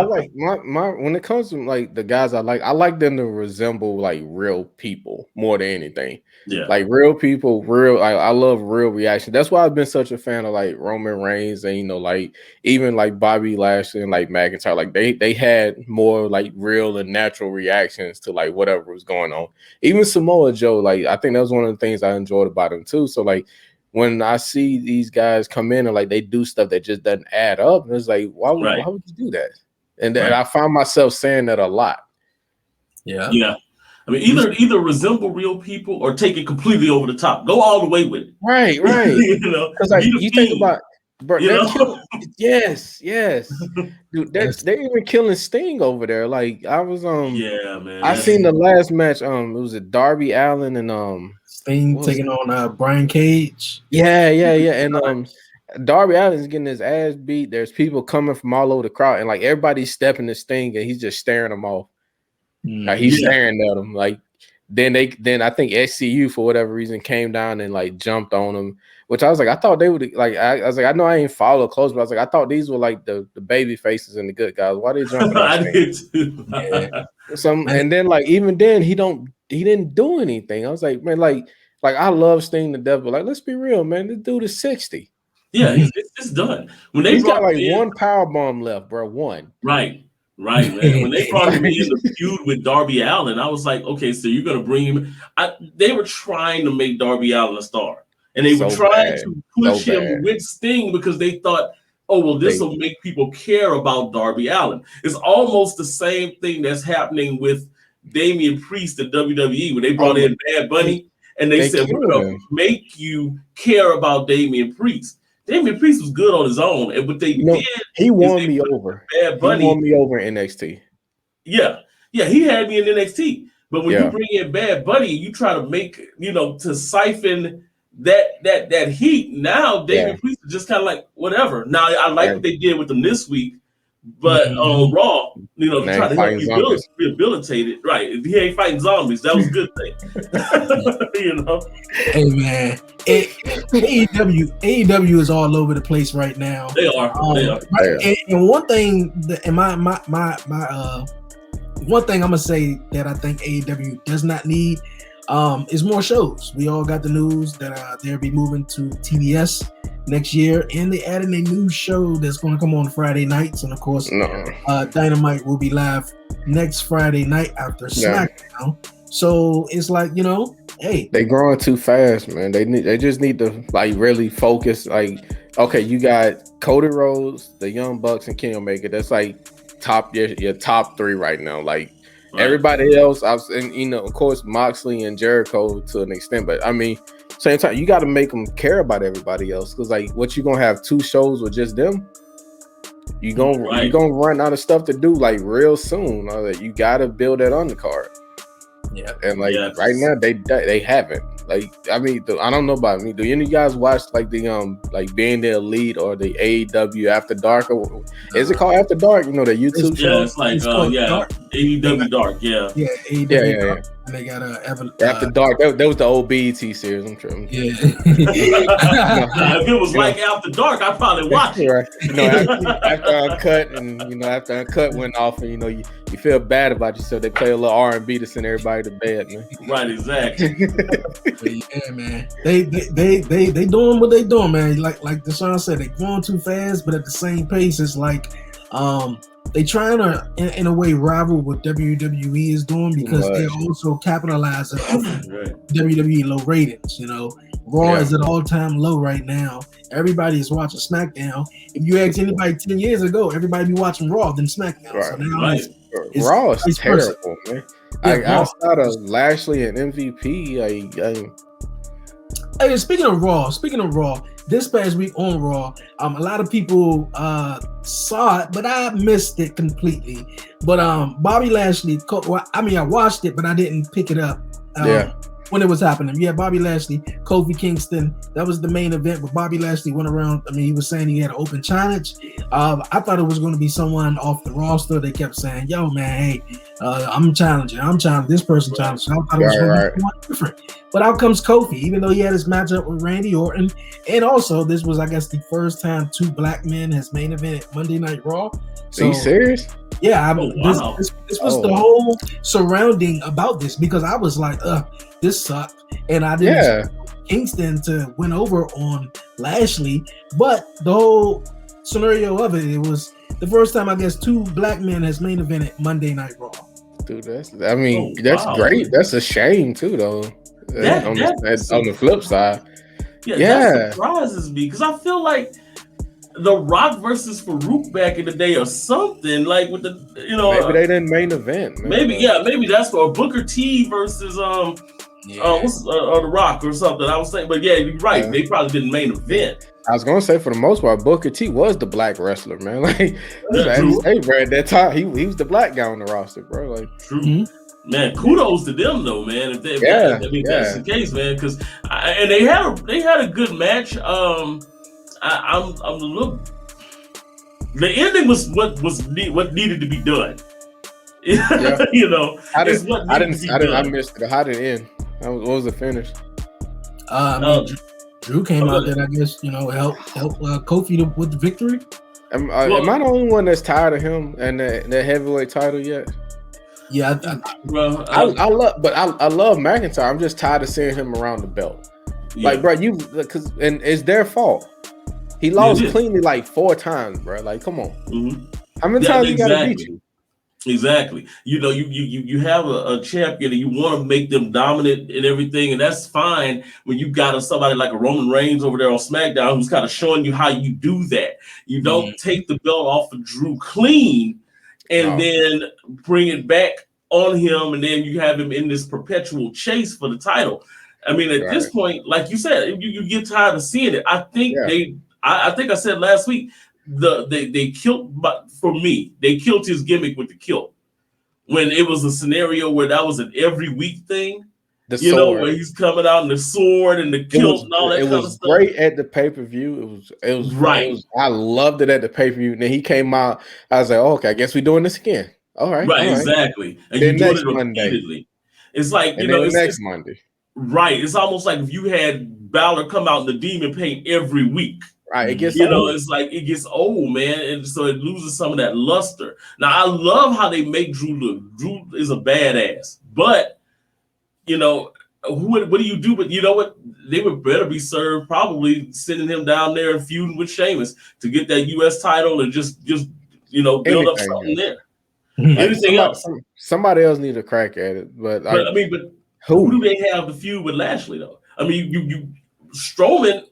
like my when it comes to like the guys I like them to resemble like real people more than anything. Yeah, like real people, I love real reaction. That's why I've been such a fan of like Roman Reigns and like even like Bobby Lashley and like McIntyre. Like they had more like real and natural reactions to like whatever was going on. Even Samoa Joe, like I think that was one of the things I enjoyed about him too. So like. When I see these guys come in and like they do stuff that just doesn't add up, and it's like, why would you do that? And then I find myself saying that a lot. Yeah. I mean, either resemble real people or take it completely over the top. Go all the way with it. Right. Because like you think about, bro, yes, dude. They're even killing Sting over there. Like I was man. I seen the last match. It was a Darby Allin and Sting taking on Brian Cage. Yeah. And Darby Allin's getting his ass beat. There's people coming from all over the crowd, and like everybody's stepping this thing, and he's just staring them off. Like he's staring at them. Like then I think SCU for whatever reason came down and like jumped on him, which I was like, I thought they would like. I was like, I know I ain't follow close, but I was like, I thought these were like the baby faces and the good guys. Why they jumping? I did too. And then like even then he didn't do anything. I was like, man, like I love Sting to death, but like let's be real, man. This dude is 60. Yeah, it's done. When they He's got like in, one power bomb left, bro. One. Right, man. When they brought him in the feud with Darby Allin, I was like, okay, so you're gonna bring him. They were trying to make Darby Allin a star, and they were trying to push him with Sting because they thought, oh well, this will make people care about Darby Allin. It's almost the same thing that's happening with Damian Priest at WWE when they brought in Bad Bunny, and they said we're gonna make you care about Damian Priest. Damian Priest was good on his own, and what they did, he won me over. Bad Bunny, he won me over in NXT. Yeah, he had me in NXT. But when you bring in Bad Bunny, you try to make to siphon that heat. Now Damian Priest is just kind of like whatever. Now I like what they did with him this week, but on Raw, to try to help rehabilitate it. Right, if he ain't fighting zombies, that was a good thing. Hey man, AEW is all over the place right now. They are. And one thing, one thing I'm gonna say that I think AEW does not need is more shows. We all got the news that they'll be moving to TBS next year, and they added a new show that's going to come on Friday nights, and of course, Dynamite will be live next Friday night after SmackDown. So it's like hey, they growing too fast, man. They just need to like really focus. Like, okay, you got Cody Rhodes, the Young Bucks, and Kenny Omega. That's like your top three right now. Like everybody else, of course, Moxley and Jericho to an extent, but I mean, same time, you got to make them care about everybody else, because like, what you gonna have 2 shows with just them? You gonna run out of stuff to do like real soon. Like, you got to build that undercard. Yeah, and like right now they haven't. Like, I mean, I don't know about me. Do any of you guys watch like the like Being the Elite or the AEW After Dark? Or is it called After Dark? The YouTube show. Yeah, it's like AEW Dark. Yeah. AEW Dark. And they got After Dark. That was the old BET series. I'm sure. Yeah. If it was like After Dark, I probably watch it. Right. After Uncut, and after Uncut went off, and you feel bad about yourself. They play a little R&B to send everybody to bed, man. Right, exactly. Yeah, man. They doing what they doing, man. Like Deshaun said, they going too fast, but at the same pace, it's like they trying to in a way rival what WWE is doing, because they're also capitalizing on WWE low ratings. Raw is at all-time low right now. Everybody is watching SmackDown. If you ask anybody 10 years ago, everybody be watching Raw than SmackDown. Right. So now Raw is terrible, man. Outside of Lashley and MVP, Hey, speaking of Raw, this past week on Raw, a lot of people saw it, but I missed it completely. But Bobby Lashley, I watched it, but I didn't pick it up. When it was happening. Yeah, Bobby Lashley, Kofi Kingston, that was the main event, but Bobby Lashley went around. I mean, he was saying he had an open challenge. I thought it was going to be someone off the roster. They kept saying, yo, man, hey, I'm challenging this person challenging. I thought it was going to be someone different. But out comes Kofi, even though he had his matchup with Randy Orton. And also, this was, I guess, the first time 2 black men has main evented Monday Night Raw. So, are you serious? Yeah, this was the whole surrounding about this, because I was like, this sucked. And I didn't expect Kingston to win over on Lashley. But the whole scenario of it was the first time, I guess, 2 black men has main evented Monday Night Raw. Dude, that's great. That's a shame, too, though. That's on the flip side. That surprises me, because I feel like The Rock versus Farouk back in the day or something, like with the maybe they didn't main event, man. Maybe that's for Booker T versus The Rock or something. I was saying, but you're right, they probably didn't main event. I was gonna say, for the most part, Booker T was the black wrestler, man. Like, hey, bro, at that time he was the black guy on the roster, bro. Like, true. Mm-hmm. Man, kudos to them though, man. If that's the case, man, because they had a good match. I'm a little. The ending was what needed to be done. Yeah. You know, I it's what needed to be done. I missed it. How did it end? What was the finish? I mean, Drew came out there, I guess, help Kofi with the victory. Am I the only one that's tired of him and the heavyweight title yet? Yeah, I love McIntyre. I'm just tired of seeing him around the belt. Yeah. Like, bro, and it's their fault. He lost cleanly like 4 times, bro. Like, come on. Mm-hmm. How many times you gotta beat you? Exactly. You have a champion and you want to make them dominant and everything, and that's fine when you got somebody like a Roman Reigns over there on SmackDown who's kind of showing you how you do that. You don't take the belt off of Drew clean and then bring it back on him, and then you have him in this perpetual chase for the title. I mean, at this point, like you said, you get tired of seeing it. I think I think I said last week, they killed, but for me, they killed his gimmick with the kilt. When it was a scenario where that was an every week thing, where he's coming out in the sword and the kilt and all that kind of stuff. It was great at the pay-per-view. It was right. I loved it at the pay-per-view. And then he came out, I was like, okay, I guess we're doing this again. All right. Right, exactly. And then you're doing it repeatedly. It's like, it's next Monday. Right. It's almost like if you had Balor come out in the demon paint every week. Right. It gets old. It's like it gets old, man. And so it loses some of that luster. Now, I love how they make Drew look. Drew is a badass. But, what do you do? But you know what? They would better be served probably sending him down there and feuding with Sheamus to get that U.S. title and just build up something there. Anything else? Somebody else need a crack at it. But who do they have to feud with Lashley, though? I mean, you Strowman,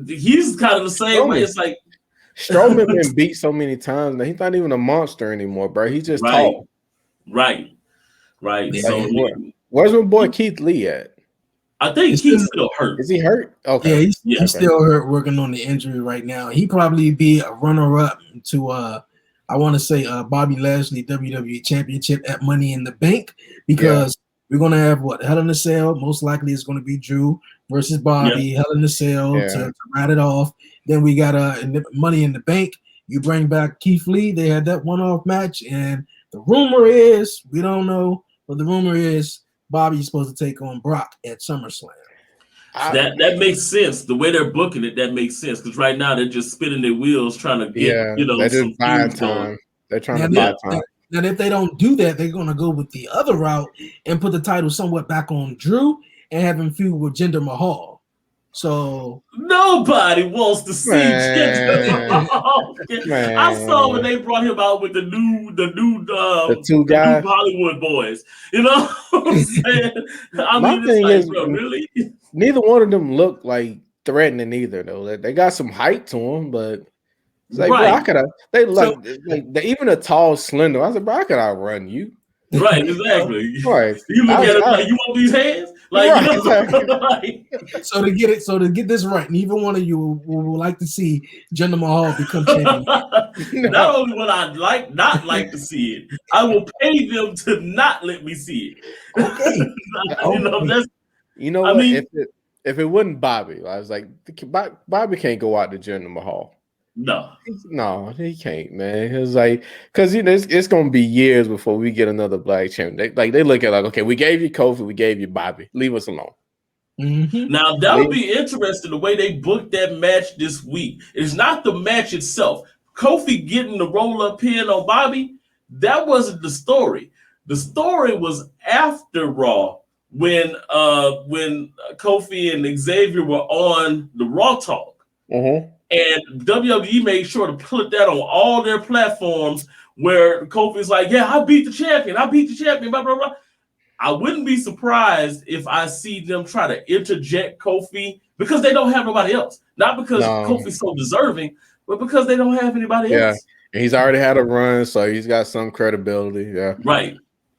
he's kind of the same way. It's like Strowman been beat so many times that he's not even a monster anymore, bro. He's just tall. Right. Yeah, so where's my boy Keith Lee at? I think he's still hurt. Is he hurt? Okay. Yeah, he's still hurt, working on the injury right now. He probably be a runner-up to I want to say Bobby Lashley WWE Championship at Money in the Bank, because we're gonna have Hell in a Cell. Most likely it's gonna be Drew versus Bobby. Hell in a Cell to ride it off. Then we got Money in the Bank. You bring back Keith Lee. They had that one-off match, and the rumor is, we don't know, but the rumor is Bobby's supposed to take on Brock at SummerSlam. That makes sense. The way they're booking it, that makes sense. Because right now they're just spinning their wheels trying to get they're just buying time. They're trying to buy time. And if they don't do that, they're going to go with the other route and put the title somewhat back on Drew and have him feud with Jinder Mahal. So nobody wants to see Jinder Mahal. I saw when they brought him out with the two guys, Hollywood boys. You know what I'm saying? Really? Neither one of them look like threatening either, though. They got some height to them, but it's like, bro, I could have. They even a tall, slender. I said, bro, I could outrun you. Right, exactly. Right. You look at it like, you want these hands? Like, exactly. So to get this right, neither one of you would like to see Jinder Mahal become champion. Not only would I not like to see it, I will pay them to not let me see it. Okay. I mean, if it wasn't Bobby, I was like, Bobby can't go out to Jinder Mahal. No, he can't, man. It's like, because it's gonna be years before we get another black champion. They look at okay, we gave you Kofi, we gave you Bobby. Leave us alone. Mm-hmm. Now that would be interesting. The way they booked that match this week. It's not the match itself. Kofi getting the roll up pin on Bobby. That wasn't the story. The story was after Raw when Kofi and Xavier were on the Raw Talk. Mm-hmm. And WWE made sure to put that on all their platforms where Kofi's like, yeah, I beat the champion, blah, blah, blah. I wouldn't be surprised if I see them try to interject Kofi because they don't have nobody else. Not because Kofi's so deserving, but because they don't have anybody else. Yeah, he's already had a run, so he's got some credibility. Yeah. Right.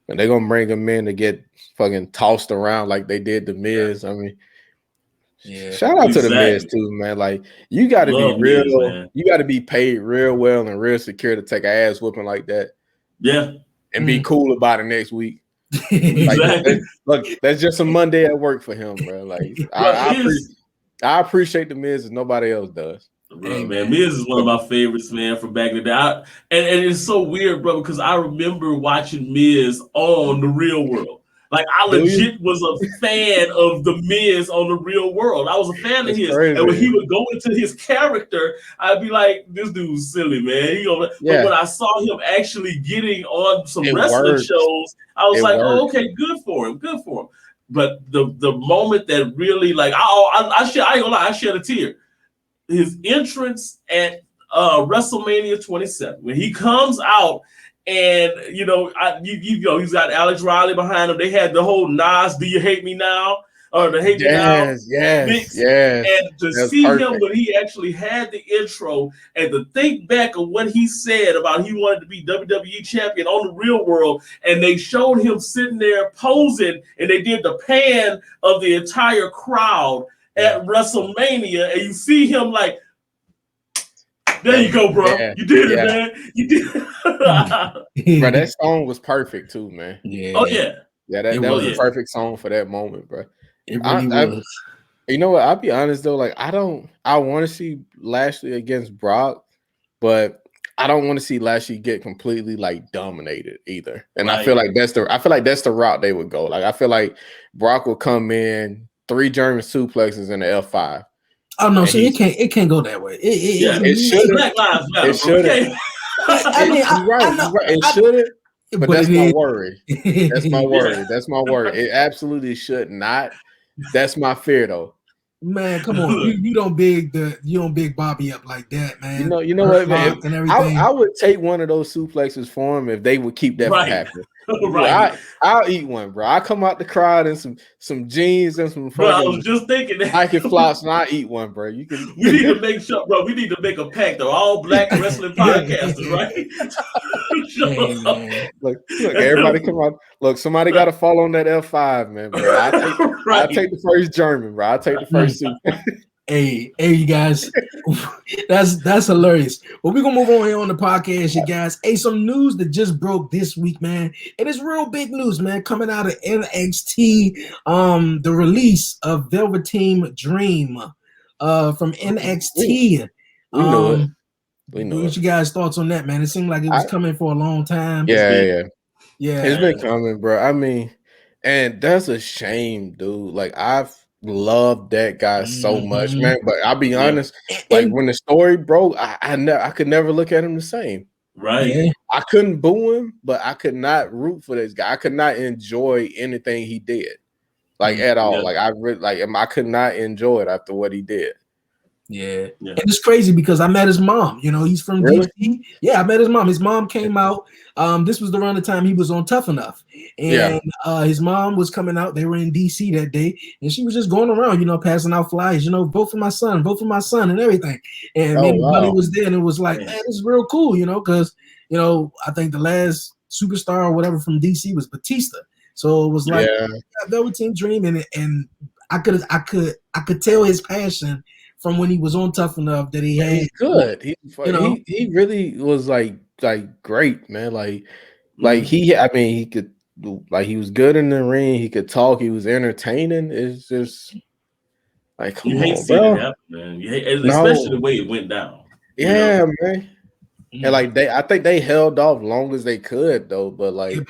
And they're going to bring him in to get fucking tossed around like they did the Miz. I mean, shout out to the Miz too, man. Like, you got to be real. You got to be paid real well and real secure to take an ass whooping like that. Yeah, and be cool about it next week. Exactly. Look, that's just a Monday at work for him, bro. Like, I I appreciate the Miz as nobody else does. Bro, man, Miz is one of my favorites, man, from back in the day. And it's so weird, bro, because I remember watching Miz on The Real World. Like, I legit was a fan of the Miz on The Real World. I was a fan of his. Crazy. And when he would go into his character, I'd be like, this dude's silly, man. But when I saw him actually getting on some wrestling shows, I was like, oh, okay, good for him. But the moment that really, like, I ain't gonna lie, I shed a tear. His entrance at WrestleMania 27, when he comes out and he's got Alex Riley behind him. They had the whole Nas, "Do You Hate Me Now?" or the "Hate Me Now" mix. And to see him when he actually had the intro and to think back of what he said about he wanted to be WWE champion on The Real World, and they showed him sitting there posing, and they did the pan of the entire crowd at WrestleMania, and you see him like, there you go, bro. Yeah. You did it, man. You did it. Bro, that song was perfect too, man. Yeah. Oh, yeah. Yeah, that was the perfect song for that moment, bro. It really was. You know what? I'll be honest though, like I want to see Lashley against Brock, but I don't want to see Lashley get completely like dominated either. And I feel like that's the route they would go. Like I feel like Brock will come in 3 German suplexes in the F5. Oh no, so it can't go that way. It should. I mean, you're right. It shouldn't. But that's my worry. That's my worry. That's my worry. It absolutely should not. That's my fear, though. Man, come on. You don't big Bobby up like that, man. You know what, man? I would take one of those suplexes for him if they would keep that from happening. Right. I'll eat one, bro. I come out the crowd in some jeans and some. Bro, I was just thinking that. I can flops and I eat one, bro. We need to make sure, bro. We need to make a pact of all black wrestling podcasters, right? Look, everybody come out. Look, somebody got to fall on that F5, man, bro. I'll take the first German, bro. I'll take the first suit. Hey, you guys, that's hilarious. Well, we're gonna move on here on the podcast, you guys. Hey, some news that just broke this week, man. It is real big news, man, coming out of NXT. The release of Velveteen Dream from NXT. We know it. What's your guys' thoughts on that, man? It seemed like it was coming for a long time. Yeah. It's been coming, bro. I mean, and that's a shame, dude. Like I've loved that guy so much, man. But I'll be honest, like when the story broke, I could never look at him the same. Right. I couldn't boo him, but I could not root for this guy. I could not enjoy anything he did, like at all. Like I could not enjoy it after what he did. Yeah. And it's crazy because I met his mom. He's from DC. Yeah, I met his mom. His mom came out. This was around the time he was on Tough Enough, and his mom was coming out. They were in DC that day, and she was just going around, passing out flyers. Vote for my son, and everything. And everybody was there, and it was like, man, this is real cool, because I think the last superstar or whatever from DC was Batista. So it was like Velveteen Dream, and I could tell his passion from when he was on Tough Enough that he had. He's good. He really was like great, man. He could, like, he was good in the ring. He could talk. He was entertaining. It's just like, come on, bro. Happen, man. Especially the way it went down. Yeah, man. And I think they held off long as they could, though. But but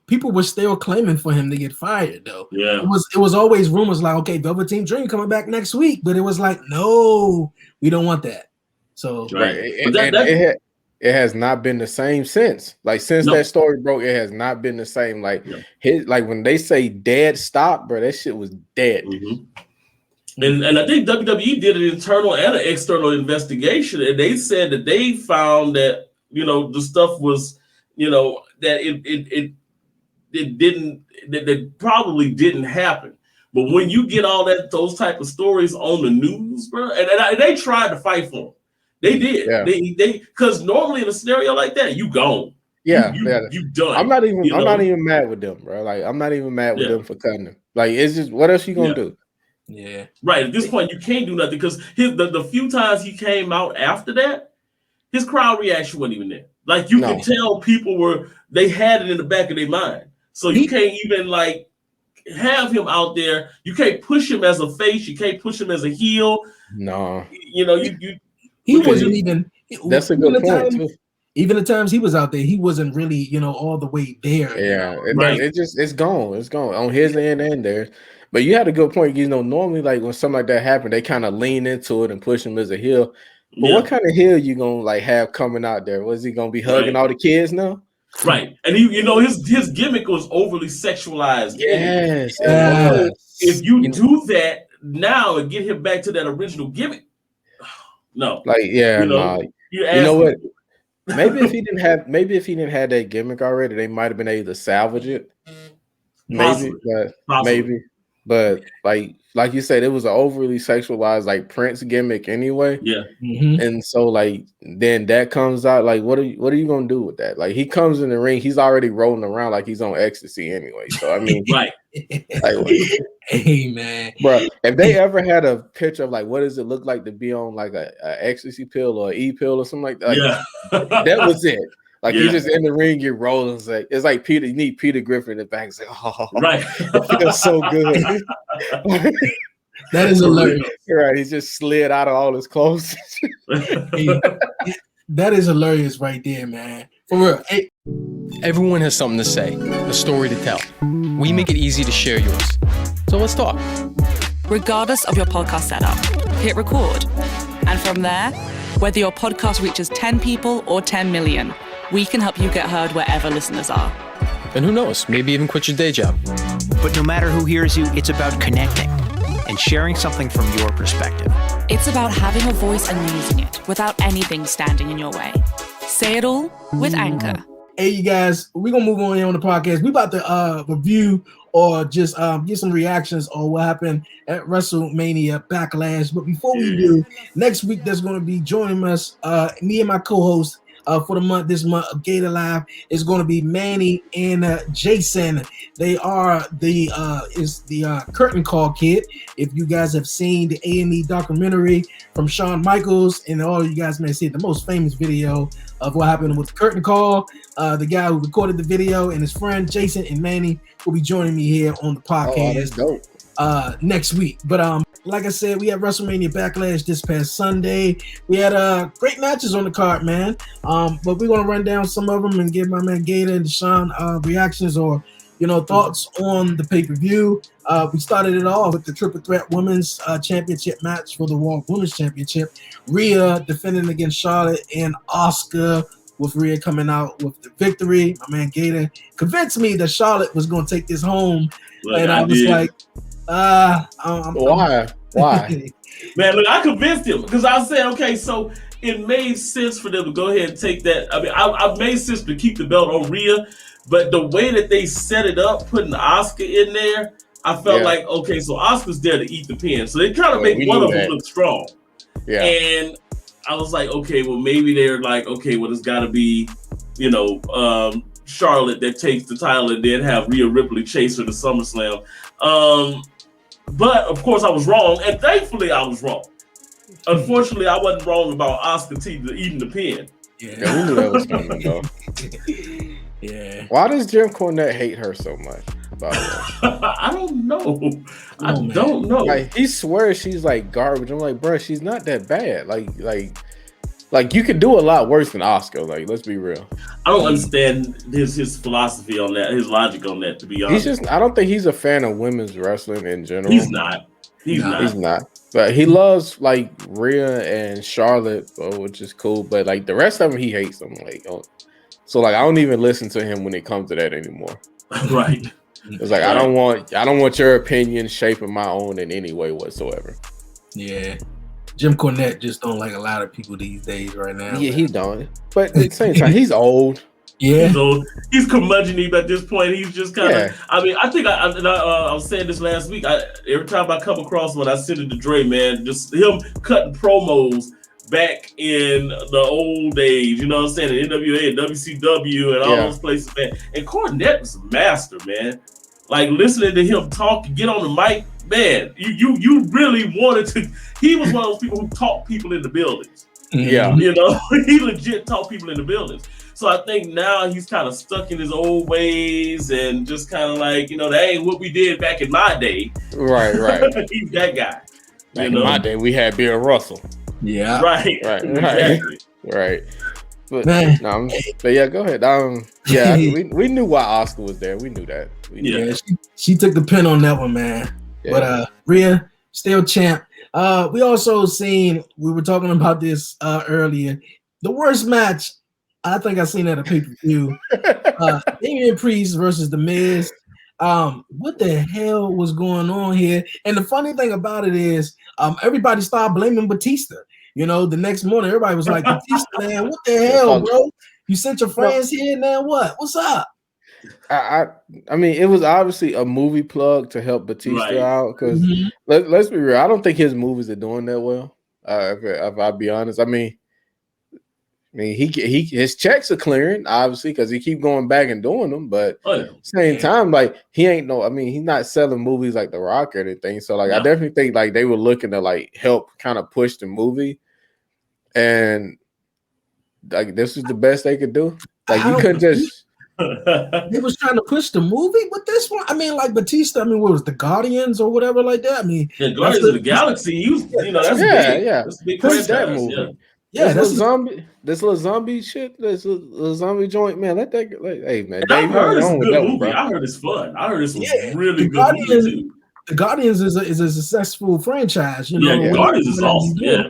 people were still claiming for him to get fired, though. Yeah, it was always rumors like, okay, Velveteen Dream coming back next week, but it was like, no, we don't want that. So it has not been the same since. Like since that story broke, it has not been the same. Like when they say dead stop, bro, that shit was dead. Mm-hmm. And I think WWE did an internal and an external investigation, and they said that they found that the stuff was that it probably didn't happen. But when you get all those type of stories on the news, bro, and they tried to fight for them, they did. Yeah. They because normally in a scenario like that, you gone. Yeah, you done. I'm not even mad with them, bro. Like I'm not even mad with them for cutting them. Like it's just what else you gonna do? Yeah, right. At this point, you can't do nothing because the few times he came out after that, his crowd reaction wasn't even there. Like you could tell people they had it in the back of their mind. So you can't even have him out there. You can't push him as a face. You can't push him as a heel. No, you know, he wasn't even. That's a good point too. Even the times he was out there, he wasn't really, you know, all the way there. Yeah, Right. it's gone. It's gone on his end and theirs. But you had a good point. You know, normally like when something like that happened, they kind of lean into it and push him as a heel. But what kind of heel you gonna like have coming out there? Was he gonna be hugging all the kids now? Right, and he, you know, his gimmick was overly sexualized. Yes. If you do that now and get him back to that original gimmick, no. Like, yeah, you know what? Maybe if he didn't have that gimmick already, they might have been able to salvage it. Maybe, but like you said, it was an overly sexualized like Prince gimmick anyway. Yeah, and so like then that comes out. Like, what are you gonna do with that? Like, he comes in the ring, he's already rolling around like he's on ecstasy anyway. So I mean, right. Like, hey man, bro, if they ever had a picture of like what does it look like to be on like a ecstasy pill or an e-pill or something like that, that was it. Like, he's just in the ring, you're rolling. It's like Peter. You need Peter Griffin in the back. It's like, oh, right. It feels so good. That is hilarious. Right, he just slid out of all his clothes. That is hilarious right there, man. For real. Hey. Everyone has something to say, a story to tell. We make it easy to share yours. So let's talk. Regardless of your podcast setup, hit record. And from there, whether your podcast reaches 10 people or 10 million, we can help you get heard wherever listeners are. And who knows, maybe even quit your day job. But no matter who hears you, it's about connecting and sharing something from your perspective. It's about having a voice and using it without anything standing in your way. Say it all with Anchor. Hey, you guys, we're going to move on here on the podcast. We about to review or just get some reactions on what happened at Wrestlemania Backlash. But before we do, next week there's going to be joining us, me and my co-host for this month of Gator Live is going to be Manny and Jason. They are the curtain call kid. If you guys have seen the A&E documentary from Shawn Michaels, and all you guys may see the most famous video of what happened with the curtain call, the guy who recorded the video and his friend Jason and Manny will be joining me here on the podcast. That's dope. Next week. But like I said, we had WrestleMania Backlash this past Sunday. We had great matches on the card, man. But we're gonna run down some of them and give my man Gator and Deshoun reactions or thoughts on the pay-per-view. We started it off with the Triple Threat Women's Championship match for the Raw Women's Championship. Rhea defending against Charlotte and Asuka, with Rhea coming out with the victory. My man Gator convinced me that Charlotte was going to take this home, and I was like, why? Man, look, I convinced him because I said, okay, so it made sense for them to go ahead and take that. I mean, I made sense to keep the belt on Rhea, but the way that they set it up, putting Asuka in there, I felt like, okay, so Asuka's there to eat the pin. So they're trying to make one of them look strong. Yeah. And I was like, okay, well, maybe they're like, okay, well, it's got to be, Charlotte that takes the title and then have Rhea Ripley chase her to SummerSlam. But of course I was wrong, and thankfully I was wrong. Unfortunately, I wasn't wrong about Asuka eating the pin. Yeah, we knew that was coming though. Yeah. Why does Jim Cornette hate her so much? By the way? I don't know. I don't know. Like, he swears she's like garbage. I'm like, bro, she's not that bad. Like you could do a lot worse than Asuka. Like, let's be real. I don't understand his philosophy on that, his logic on that, to be honest. I don't think he's a fan of women's wrestling in general. He's not. He's not. But he loves like Rhea and Charlotte, which is cool. But like the rest of them, he hates them. Like, so like I don't even listen to him when it comes to that anymore. Right. It's like I don't want your opinion shaping my own in any way whatsoever. Yeah. Jim Cornette just don't like a lot of people these days right now. Yeah, he don't. But at the same time, he's old. Yeah. He's old. He's curmudgeon at this point. He's just kind of. I mean, I think I was saying this last week. Every time I come across one, I send it to Dre, man. Just him cutting promos back in the old days. You know what I'm saying? The NWA and WCW and all those places, man. And Cornette was a master, man. Like listening to him talk, get on the mic, man. You really wanted to. He was one of those people who taught people in the buildings. Yeah, he legit taught people in the buildings. So I think now he's kind of stuck in his old ways and just kind of like, that ain't what we did back in my day. Right. He's that guy. Back in my day, we had Bill Russell. Yeah. Right. Exactly. Right. But but yeah, go ahead. We knew why Oscar was there. We knew that. She took the pin on that one, man. Yeah. But Rhea still champ. We also seen, we were talking about this earlier. The worst match I think I seen at a pay-per-view. Damian Priest versus The Miz. What the hell was going on here? And the funny thing about it is, everybody started blaming Batista. The next morning, everybody was like, Batista, man, what the hell, bro? You sent your friends here, now what? What's up? I mean, it was obviously a movie plug to help Batista out because let's be real, I don't think his movies are doing that well. If I'll be honest, I mean, he his checks are clearing obviously because he keep going back and doing them, but same time, like he's not selling movies like The Rock or anything. So like, I definitely think like they were looking to like help kind of push the movie, and like this is the best they could do. Like you couldn't just. They was trying to push the movie with this one. I mean, like Batista. I mean, what was the Guardians or whatever like that? I mean, Guardians of the Galaxy. That's big. That's a big push that movie. Yeah, this little zombie shit. This little zombie joint, man. Let that. Hey, man. I heard it's a good movie. I heard it's fun. I heard it's really good movie too. The Guardians is a successful franchise. Guardians is awesome. Yeah,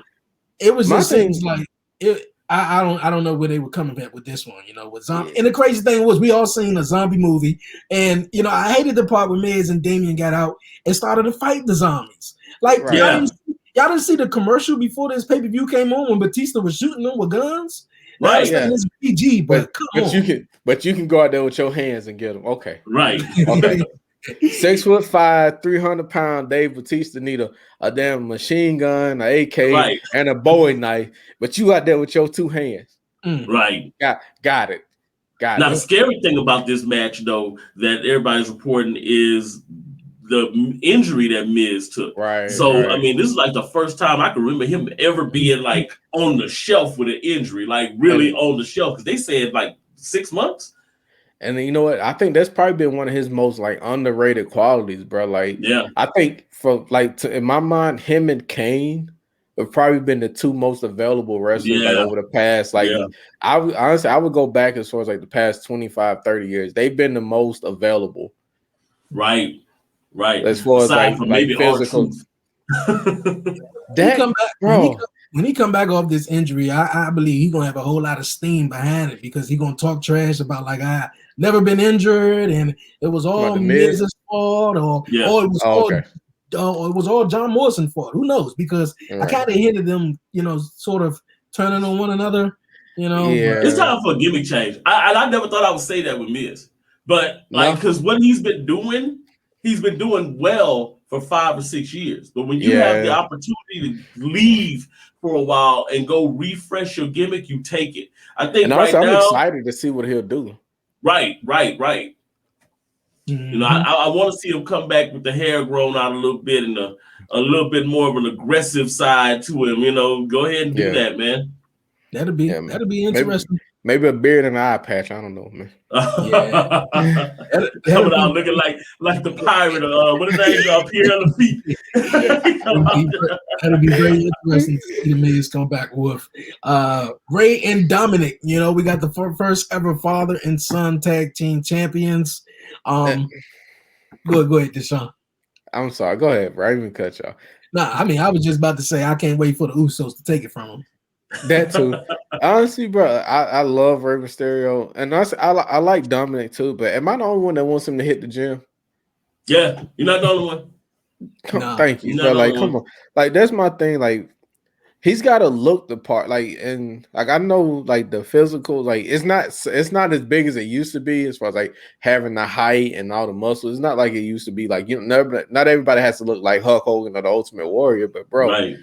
it was just things like it. I don't know where they were coming back with this one, with zombie. And the crazy thing was, we all seen a zombie movie, and I hated the part where Miz and Damian got out and started to fight the zombies. Like y'all didn't see the commercial before this pay-per-view came on when Batista was shooting them with guns. Right, it's PG, but you can go out there with your hands and get them. Okay, right, okay. 6'5", 300-pound Dave Batista need a damn machine gun, an AK, and a Bowie knife, but you out there with your two hands. Right. Got it. Now the scary thing about this match, though, that everybody's reporting is the injury that Miz took. Right. So I mean, this is like the first time I can remember him ever being like on the shelf with an injury, like really on the shelf, because they said like 6 months. And then, you know what? I think that's probably been one of his most like underrated qualities, bro. Like, I think in my mind, him and Kane have probably been the two most available wrestlers like, over the past. Like, I would go back as far as like the past 25, 30 years. They've been the most available. Right. As far as like physical. Come back, bro. When he come back off this injury, I believe he's gonna have a whole lot of steam behind it because he's gonna talk trash about like I never been injured and it was all Miz's fault or it was all John Morrison's fault. Who knows? Because I kind of hinted them, sort of turning on one another. It's time for a gimmick change. I never thought I would say that with Miz, but because what he's been doing well for 5 or 6 years. But when you have the opportunity to leave for a while and go refresh your gimmick, you take it. I think and also, I'm excited to see what he'll do. Right. Mm-hmm. I want to see him come back with the hair grown out a little bit and a little bit more of an aggressive side to him. Go ahead and do that, man. That'll be interesting. Maybe a beard and an eye patch. I don't know, man. Coming out looking like the pirate. What is that? Pierre on the feet. That'll be very interesting to see the Miz come back with Ray and Dominic. We got the first ever father and son tag team champions. Go ahead, Deshaun. I'm sorry. Go ahead, bro. I didn't even cut y'all. Nah, I mean, I was just about to say I can't wait for the Usos to take it from them. That too. Honestly, bro, I love Rey Mysterio, and I like Dominic too. But am I the only one that wants him to hit the gym? Yeah, you're not the only one. Thank you, bro. Like, come on, like that's my thing. Like, he's got to look the part. Like, and like I know, like the physical, like it's not as big as it used to be as far as like having the height and all the muscles. It's not like it used to be. Like not everybody has to look like Hulk Hogan or the Ultimate Warrior, but bro. Right.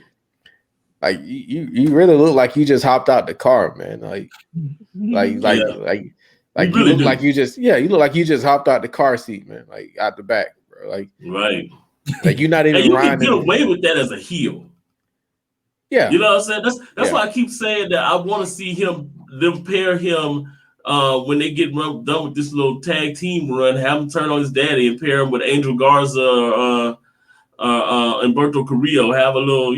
Like you really look like you just hopped out the car, man. You look like you just hopped out the car seat, man. Like out the back, bro. Like you're not even. And you can get away with that as a heel. Yeah, you know what I'm saying. That's why I keep saying that I want to see them pair him when they get done with this little tag team run, have him turn on his daddy and pair him with Angel Garza, Humberto Carrillo, have a little,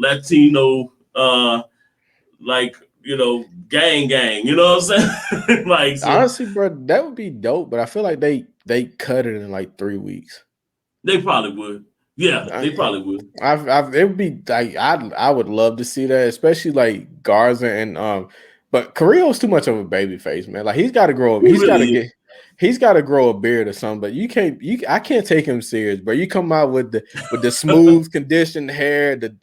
Latino, gang, you know what I'm saying? Like, so, honestly, bro, that would be dope, but I feel like they cut it in like 3 weeks. They probably would. Yeah, they probably would. It would be like I would love to see that, especially like Garza and but Carrillo's too much of a baby face, man. Like he's got to grow up. He's got to grow a beard or something. But I can't take him serious. But you come out with the smooth conditioned hair, the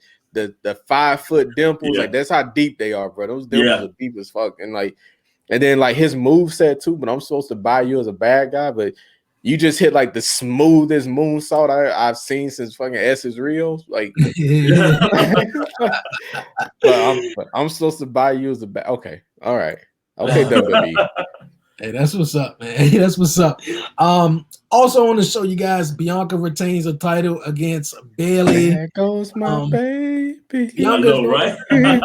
5 foot dimples, like that's how deep they are, bro. Those dimples are deep as fuck, and then like his move set too. But I'm supposed to buy you as a bad guy, but you just hit like the smoothest moonsault I've seen since fucking S's Rios. Like, but I'm supposed to buy you as a bad. Okay, all right, okay, WWE. Hey, that's what's up, man. That's what's up. Also on the show, you guys, Bianca retains a title against Bayley. There goes my baby. Bianca's right? Hey,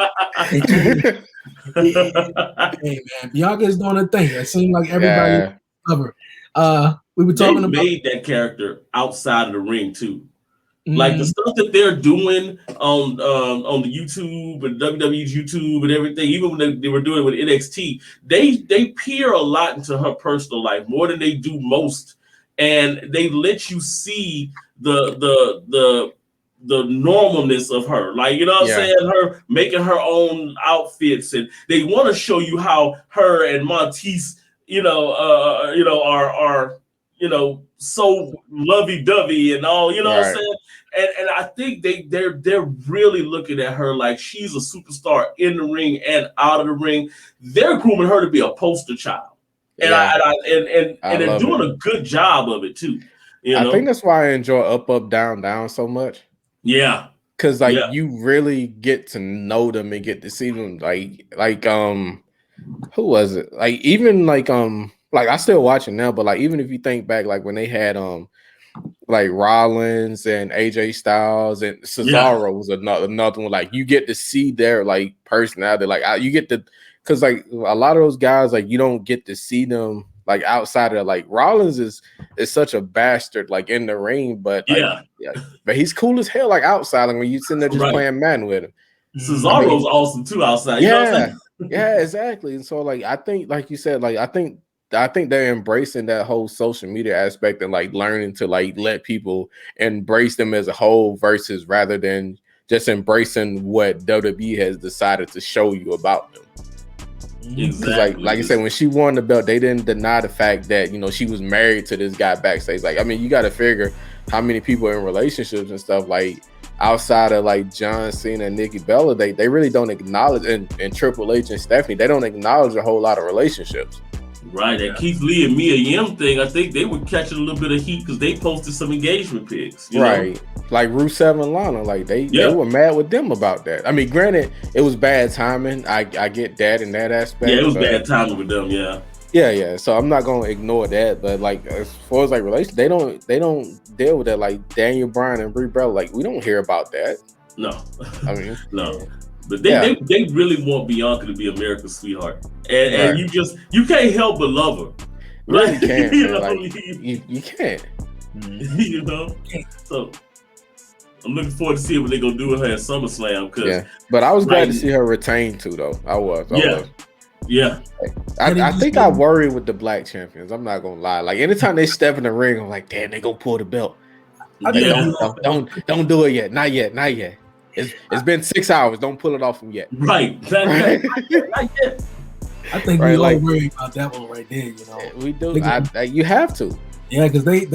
man, Bianca's doing a thing. It seemed like everybody covered. We were talking about made that character outside of the ring too. Like the stuff that they're doing on the YouTube and WWE's YouTube and everything, even when they were doing it with NXT, they peer a lot into her personal life more than they do most, and they let you see the normalness of her, like, you know what I'm saying, her making her own outfits, and they want to show you how her and Montez, are so lovey-dovey and all, you know what I'm saying? And I think they're really looking at her like she's a superstar in the ring and out of the ring. They're grooming her to be a poster child. And they're doing a good job of it too. I think that's why I enjoy Up, Up, Down, Down so much. Yeah. Cause you really get to know them and get to see them like who was it? Like even like I still watch it now, but like even if you think back, like when they had like Rollins and AJ Styles and Cesaro was another one. Like you get to see their like personality. Like you get to, because like a lot of those guys, like you don't get to see them like outside of like Rollins is such a bastard like in the ring, but but he's cool as hell like outside. Like when you sitting there just playing Madden with him. Cesaro's awesome too outside. You know what I'm saying? Yeah, exactly. And so like I think, like you said, like I think they're embracing that whole social media aspect and like learning to like let people embrace them as a whole versus rather than just embracing what WWE has decided to show you about them. Exactly. Like I said, when she won the belt, they didn't deny the fact that she was married to this guy backstage. Like, I mean, you got to figure how many people in relationships and stuff like outside of like John Cena and Nikki Bella, they really don't acknowledge, and Triple H and Stephanie, they don't acknowledge a whole lot of relationships. Right, that Keith Lee and Mia Yim thing, I think they were catching a little bit of heat because they posted some engagement pics. Right, like Rusev and Lana, like they were mad with them about that. I mean, granted, it was bad timing. I get that in that aspect. Yeah, it was bad timing with them. Yeah. So I'm not gonna ignore that, but like as far as like relations, they don't deal with that. Like Daniel Bryan and Brie Bella, like we don't hear about that. No, I mean no. But they really want Bianca to be America's sweetheart, and you can't help but love her. Really can't. You can't. You know. So I'm looking forward to seeing what they're gonna do with her at SummerSlam. But I was glad to see her retain too, though. I was. I think I worry with the black champions. I'm not gonna lie. Like anytime they step in the ring, I'm like, damn, they gonna pull the belt. Like, don't do it yet. Not yet. It's been 6 hours. Don't pull it off them yet. Right. Not yet. I think we all worry about that one right there. We do. You have to. Yeah, because they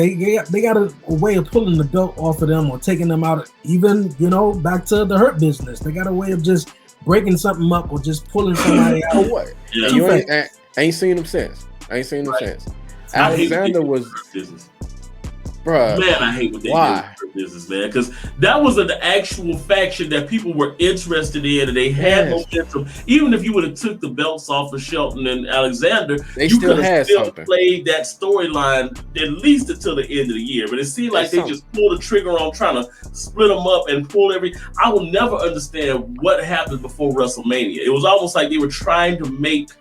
got a way of pulling the belt off of them or taking them out. Even back to the Hurt Business, they got a way of just breaking something up or just pulling somebody out. What? Yeah. You ain't seen them since. Alexander was. Bruh, man, I hate what they did with business, man, because that was an actual faction that people were interested in, and they had momentum. Even if you would have took the belts off of Shelton and Alexander, you could have still played that storyline at least until the end of the year. But it seemed like they just pulled the trigger on trying to split them up and pull I will never understand what happened before WrestleMania. It was almost like they were trying to make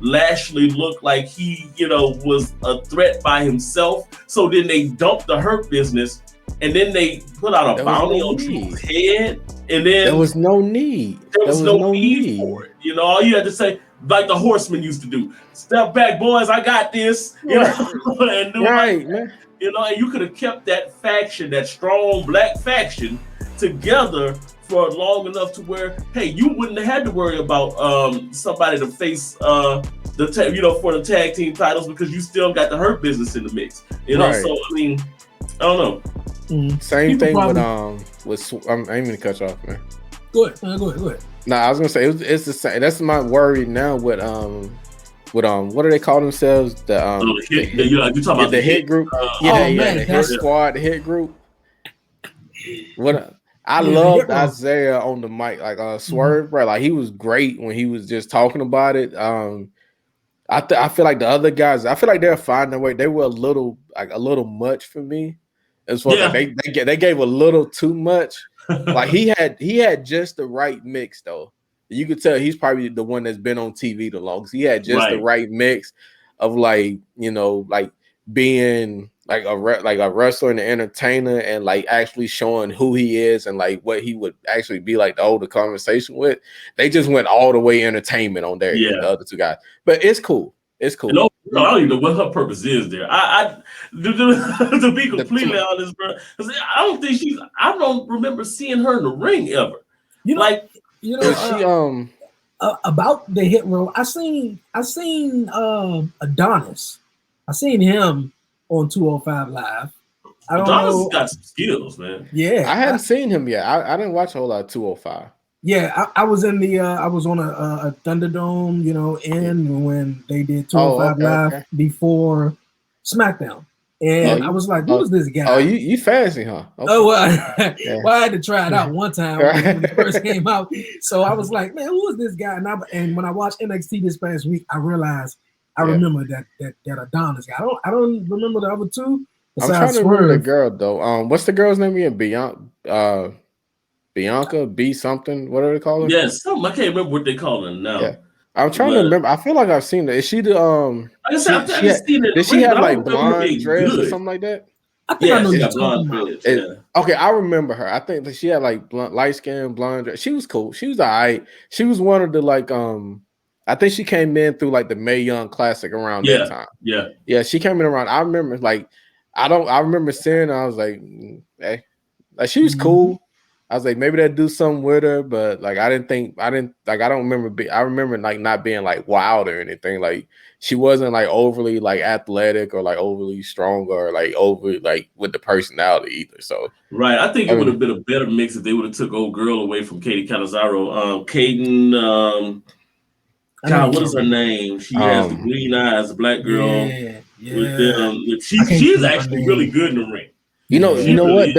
Lashley looked like he, was a threat by himself. So then they dumped the Hurt Business, and then they put out a bounty on Drew's head, and then there was no need. There was no need for it. All you had to say, like the Horsemen used to do, step back, boys, I got this. And do man. And you could have kept that faction, that strong black faction, together for long enough to where, hey, you wouldn't have had to worry about somebody to face for the tag team titles, because you still got the Hurt Business in the mix. So I mean, I don't know. Same thing with I ain't gonna cut you off, man. Go ahead. No, I was gonna say it's the same. That's my worry now with what do they call themselves? The hit group. The hit squad, the hit group. I loved Isaiah on the mic, like Swerve, bro. Like he was great when he was just talking about it. I feel like the other guys, I feel like they're finding their way. They were a little much for me. As far as they gave a little too much. Like he had just the right mix though. You could tell he's probably the one that's been on TV the longest. He had just the right mix of like being like a wrestler and an entertainer, and like actually showing who he is and like what he would actually be like to hold the conversation with. They just went all the way entertainment on there. The other two guys, but it's cool. It's cool. No, I don't even know what her purpose is there. To be completely honest, bro, I don't remember seeing her in the ring ever. About the hit row, I seen Adonis. I seen him on 205 Live. Adonis has got some skills, man. Yeah, I haven't seen him yet. I didn't watch a whole lot of 205. Yeah, I was on a Thunderdome, and when they did 205 Live before SmackDown. And I was like, who is this guy? Oh, you fancy, huh? Okay. Oh, well, I had to try it out one time when it first came out. So I was like, man, who is this guy? And when I watched NXT this past week, I realized I remember that Adonis guy. I don't remember the other two. I'm trying to remember the girl though. What's the girl's name again? Bianca B something. What do they call her? Yes, I can't remember what they call her now. Yeah. I'm trying to remember. I feel like I've seen her. Is she the did she have like blonde dreads or something like that? I think I know you blonde dreads. Okay, I remember her. I think that she had like light skin, blonde dreads. She was cool. She was all right. She was one of the like I think she came in through like the Mae Young Classic around that time. Yeah, she came in around. I remember like I remember seeing her. I was like, hey, like she was cool. I was like, maybe they'd do something with her, but like I don't remember. I remember like not being like wild or anything. Like she wasn't like overly like athletic or like overly strong or like over like with the personality either. So I think it would have been a better mix if they would have took old girl away from Katie Catanzaro. Kaden, God, what is her name? She has the green eyes, the black girl. With them. She's actually really good in the ring. You know what?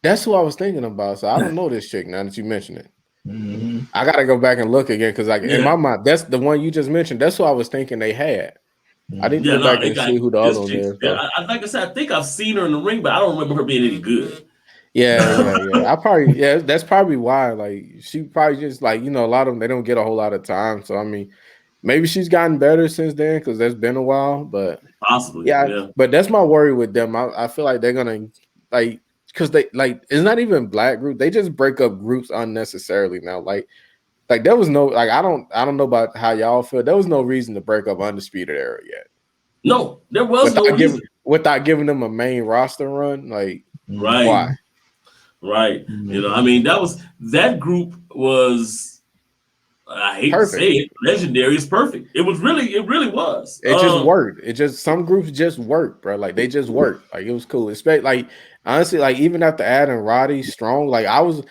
That's who I was thinking about. So I don't know this chick now that you mentioned it. Mm-hmm. I gotta go back and look again because like in my mind, that's the one you just mentioned. That's who I was thinking they had. I didn't go back and see who the other one is. Like I said, I think I've seen her in the ring, but I don't remember her being any good. Yeah. That's probably why. Like she probably just like a lot of them they don't get a whole lot of time. So I mean, maybe she's gotten better since then because that's been a while. But possibly, But that's my worry with them. I feel like they're gonna like. Because they like it's not even black group. They just break up groups unnecessarily now. Like there was no like I don't know about how y'all feel. There was no reason to break up Undisputed Era yet. No, there was no reason. Without giving them a main roster run. Like why? Right. I mean that group was I hate to say it, legendary is perfect. It really was. It just worked. It just some groups just work, bro. Like they just worked. Like it was cool. Especially like honestly, like even after adding Roddy Strong, like I was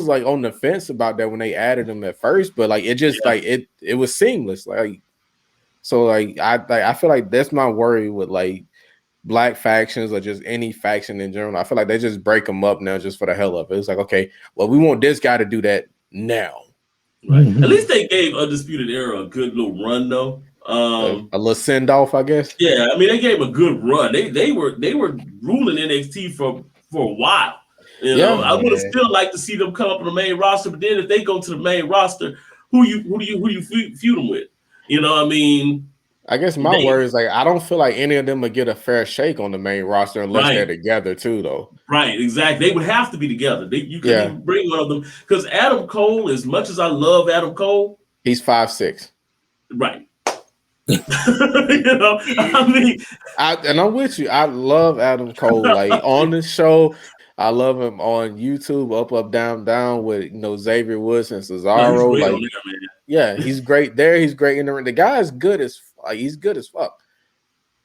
like on the fence about that when they added him at first, but like it just like it was seamless. Like so like I feel like that's my worry with like black factions or just any faction in general. I feel like they just break them up now just for the hell of it. It's like, okay, well, we want this guy to do that now. Right. At least they gave Undisputed Era a good little run though. A little send off, I guess. Yeah, I mean they gave a good run. They were ruling NXT for a while. I would have still liked to see them come up on the main roster, but then if they go to the main roster, who you feud them with? You know what I mean? I guess my word is like I don't feel like any of them would get a fair shake on the main roster unless they're together too, though. Right, exactly. They would have to be together. You couldn't even bring one of them because Adam Cole, as much as I love Adam Cole, he's 5'6". Right. You know, I mean, and I'm with you. I love Adam Cole. Like on the show, I love him on YouTube. Up, down, down with Xavier Woods and Cesaro. Like, man. Yeah, he's great there. He's great in the ring. The guy is good as he's good as fuck.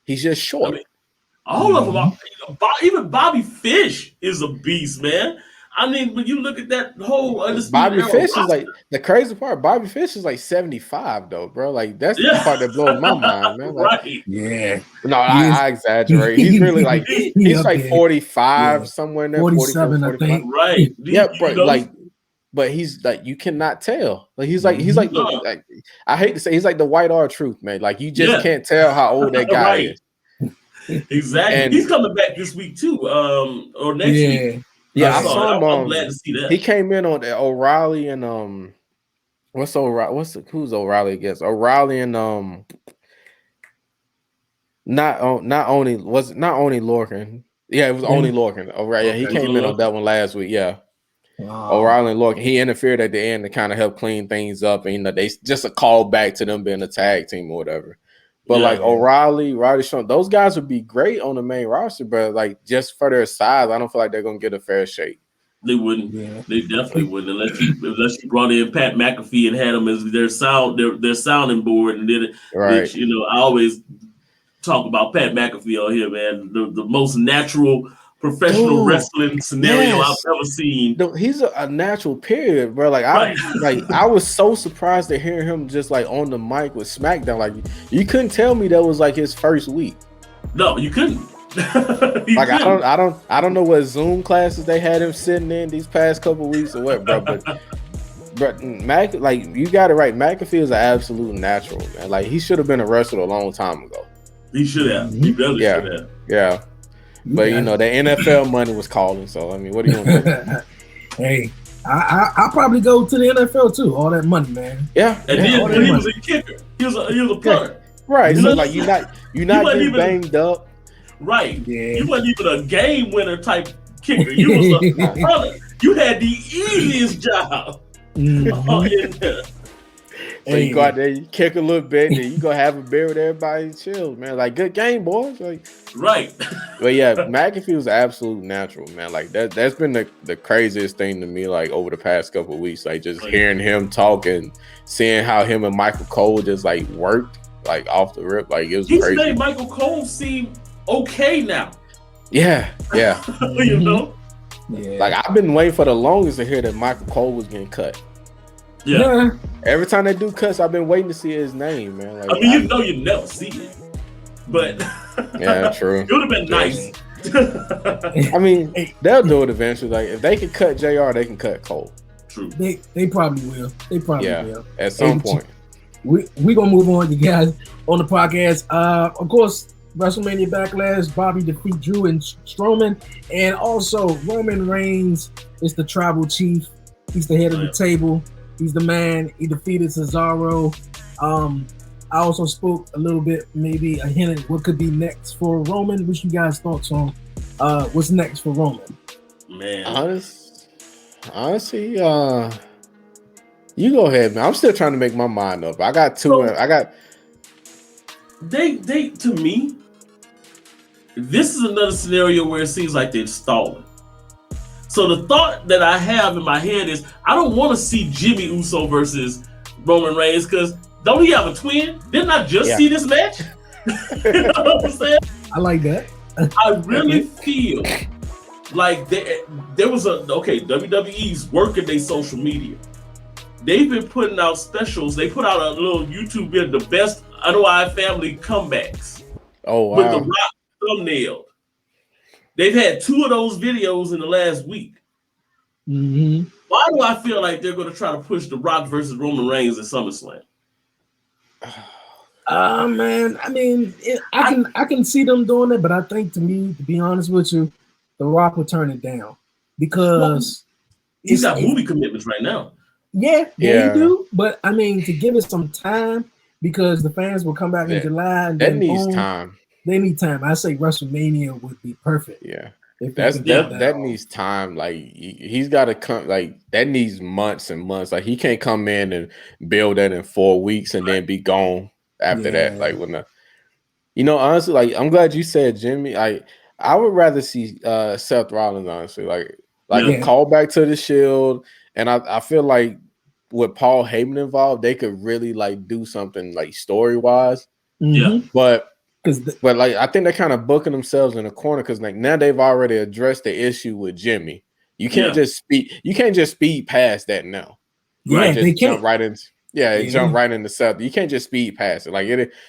He's just short. I mean, all of them are, even Bobby Fish is a beast, man. I mean, when you look at that whole Bobby Fish is like the crazy part. Bobby Fish is like 75 though, bro. Like that's the part that blows my mind, man. Like, right? Yeah. No, I exaggerate. He's really like he's like 45 somewhere in there. 47, 44, 45. I think. Right. Yeah, bro. But he's like you cannot tell. Like he's like like I hate to say he's like the white R-Truth, man. Like you just can't tell how old that guy is. Exactly. And he's coming back this week too, or next week. Yeah, I saw him. I'm glad to see that. He came in on O'Reilly and who's O'Reilly against? O'Reilly and not only Lorcan. Yeah, it was only Lorcan. Oh, right. Yeah, he came in on that one last week. Yeah. Wow. O'Reilly and Lorcan. He interfered at the end to kind of help clean things up, and they just a call back to them being a tag team or whatever. But like O'Reilly, Roddy Strong, those guys would be great on the main roster, but like just for their size, I don't feel like they're gonna get a fair shake. They wouldn't. Yeah. They definitely wouldn't unless you brought in Pat McAfee and had them as their sounding board and did it. Right. Which, I always talk about Pat McAfee on here, man. The most natural professional wrestling scenario I've ever seen. He's a natural period, bro. Like I was so surprised to hear him just like on the mic with SmackDown. Like you couldn't tell me that was like his first week. No, you couldn't. I don't know what Zoom classes they had him sitting in these past couple weeks or what, bro. But Mac, like you got it right. McAfee is an absolute natural, man. Like he should have been a wrestler a long time ago. He should have. He really should have. Yeah. But the NFL money was calling, so I mean, what are you gonna do? Hey, I'll probably go to the NFL too. All that money, man. Yeah. And then when he was a kicker, he was a punter. Right. So like you're not getting banged up. Right. Yeah. You wasn't even a game winner type kicker. You was a punter. You had the easiest job. So you go out there, you kick a little bit, then you go have a beer with everybody and chill, man. Like good game, boys. Like right. But yeah, McAfee was absolute natural, man. Like that's been the craziest thing to me, like over the past couple of weeks. Like just hearing him talk and seeing how him and Michael Cole just like worked like off the rip. Like it was crazy. He's made Michael Cole seem okay now. Yeah. You know? Yeah. Like I've been waiting for the longest to hear that Michael Cole was getting cut. Yeah. Every time they do cuts, I've been waiting to see his name, man. Like, I mean, you never see it, but yeah, true. It would have been nice. I mean, they'll do it eventually. Like if they can cut JR, they can cut Cole. True. They probably will. They probably will at some point. We gonna move on, you guys, on the podcast. Of course, WrestleMania Backlash, Bobby defeat Drew and Strowman, and also Roman Reigns is the tribal chief. He's the head of the table. He's the man. He defeated Cesaro. I also spoke a little bit, maybe a hint at what could be next for Roman. What's you guys' thoughts on what's next for Roman? Man, honestly, you go ahead, man. I'm still trying to make my mind up. I got two. They to me, this is another scenario where it seems like they're stalling. So the thought that I have in my head is I don't want to see Jimmy Uso versus Roman Reigns because don't he have a twin? Didn't I just see this match? You know what I'm saying? I like that. I really feel like there was WWE's working their social media. They've been putting out specials. They put out a little YouTube video, the best Untitled family comebacks. Oh wow! With the Rock thumbnail. They've had 2 of those videos in the last week. Mm-hmm. Why do I feel like they're going to try to push The Rock versus Roman Reigns at SummerSlam? Man, I mean, I can see them doing it, but I think to be honest with you, The Rock would turn it down because he's got movie commitments right now. Yeah, you do. But I mean, to give it some time because the fans will come back in July and that then needs boom, time. They need time. I say WrestleMania would be perfect. Yeah. If That needs time. Like he's got to come. Like that needs months and months. Like he can't come in and build that in 4 weeks and then be gone after that. Like honestly, like I'm glad you said Jimmy. I would rather see Seth Rollins, honestly. Like a callback to the Shield, and I feel like with Paul Heyman involved, they could really like do something like story wise. Mm-hmm. But like I think they're kind of booking themselves in a corner because like now they've already addressed the issue with Jimmy. You can't just speed. You can't just speed past that now. Yeah, just they can't jump right in. Yeah, jump right into Seth. You can't just speed past it. Like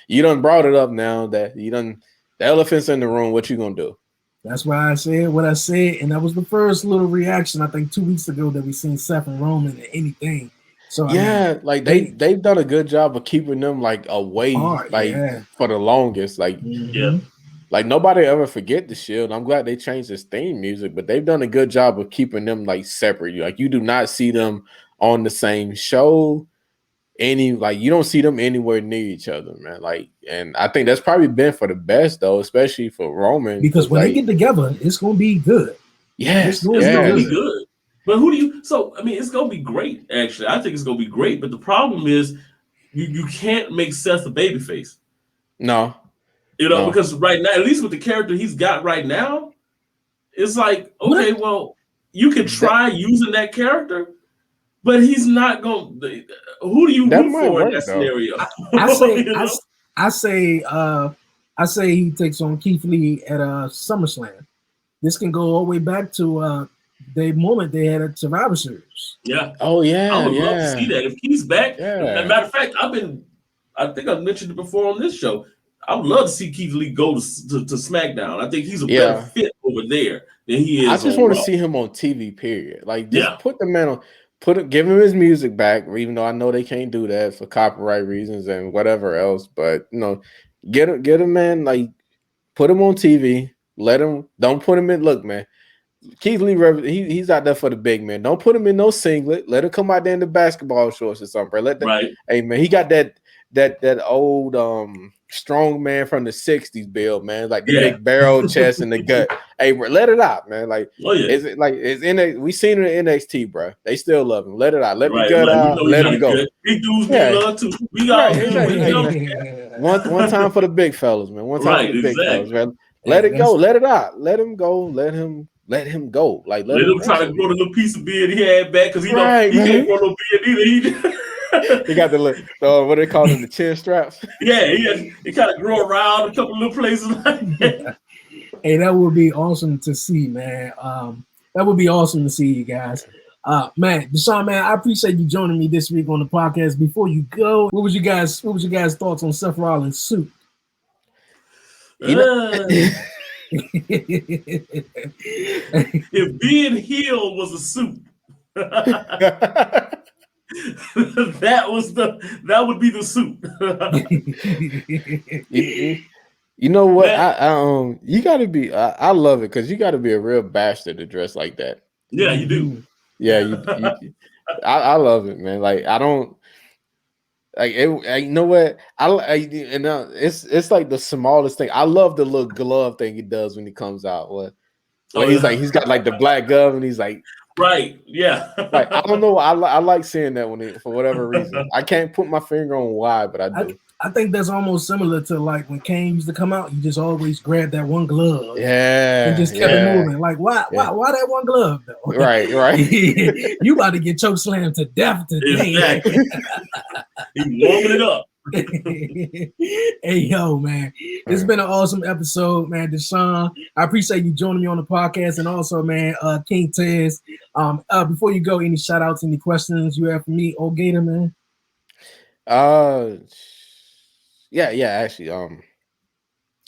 you done brought it up now that you done the elephant's in the room. What you gonna do? That's why I said what I said, and that was the first little reaction I think 2 weeks ago that we seen Seth and Roman in anything. So like they've done a good job of keeping them like away, for the longest. Like like nobody ever forget the Shield. I'm glad they changed this theme music, but they've done a good job of keeping them like separate. Like you do not see them on the same show. You don't see them anywhere near each other, man. Like, and I think that's probably been for the best though, especially for Roman. Because when they get together, it's gonna be good. Yes, it's gonna be good. But who do you? So I mean, it's gonna be great. Actually, I think it's gonna be great. But the problem is, you can't make Seth a babyface. No, because right now, at least with the character he's got right now, it's like okay, well, you can try using that character, but he's not going. Who do you root for in that scenario? I say he takes on Keith Lee at SummerSlam. This can go all the way back to the moment they had at Survivor Series. Yeah. Oh yeah. I would love to see that if Keith's back. As a matter of fact, I think I've mentioned it before on this show. I would love to see Keith Lee go to SmackDown. I think he's a better fit over there than he is. I just want to see him on TV. Period. Like just put the man on. Give him his music back, even though I know they can't do that for copyright reasons and whatever else. But get him, man. Like put him on TV. Don't put him in. Look, man, Keith Lee, he's out there for the big man. Don't put him in no singlet. Let him come out there in the basketball shorts or something, bro. Hey, man, he got that old strong man from the 60s build, man, like the big barrel chest and the gut. Hey, bro, let it out, man. Like, it's in we seen it in NXT, bro. They still love him. Let it out. Let the gut out. Let him go. Big dudes we love too. We got one time for the big fellas, man. One time for the big fellas, man. Let it go. Let it out. Let him go. Let him go. Like let him try to grow the little piece of beard he had back because he can't grow no beard either. He got the what they call them, the chin straps. Yeah, he kind of grow around a couple of little places like that. Hey, that would be awesome to see, man. That would be awesome to see you guys. Man, Deshoun, man, I appreciate you joining me this week on the podcast. Before you go, what was you guys' thoughts on Seth Rollins' suit? If being healed was a suit, that would be the suit. You know what? I you gotta be. I love it because you got to be a real bastard to dress like that. Yeah, you do. Yeah, I love it, man. Like I don't. Like it, you know what? It's like the smallest thing. I love the little glove thing he does when he comes out. He's got like the black glove and he's like, right, yeah. Like I don't know. I like seeing that for whatever reason. I can't put my finger on why, but I do. I think that's almost similar to like when Kane used to come out. You just always grab that one glove, and just kept it moving. Like why that one glove though? Right. You about to get choke slammed to death today. Exactly. He's warming it up. Hey yo, man, it's been an awesome episode, man. Deshoun, I appreciate you joining me on the podcast, and also, man, King Tez. Before you go, any shout outs, any questions you have for me, old Gator, man? Yeah, actually,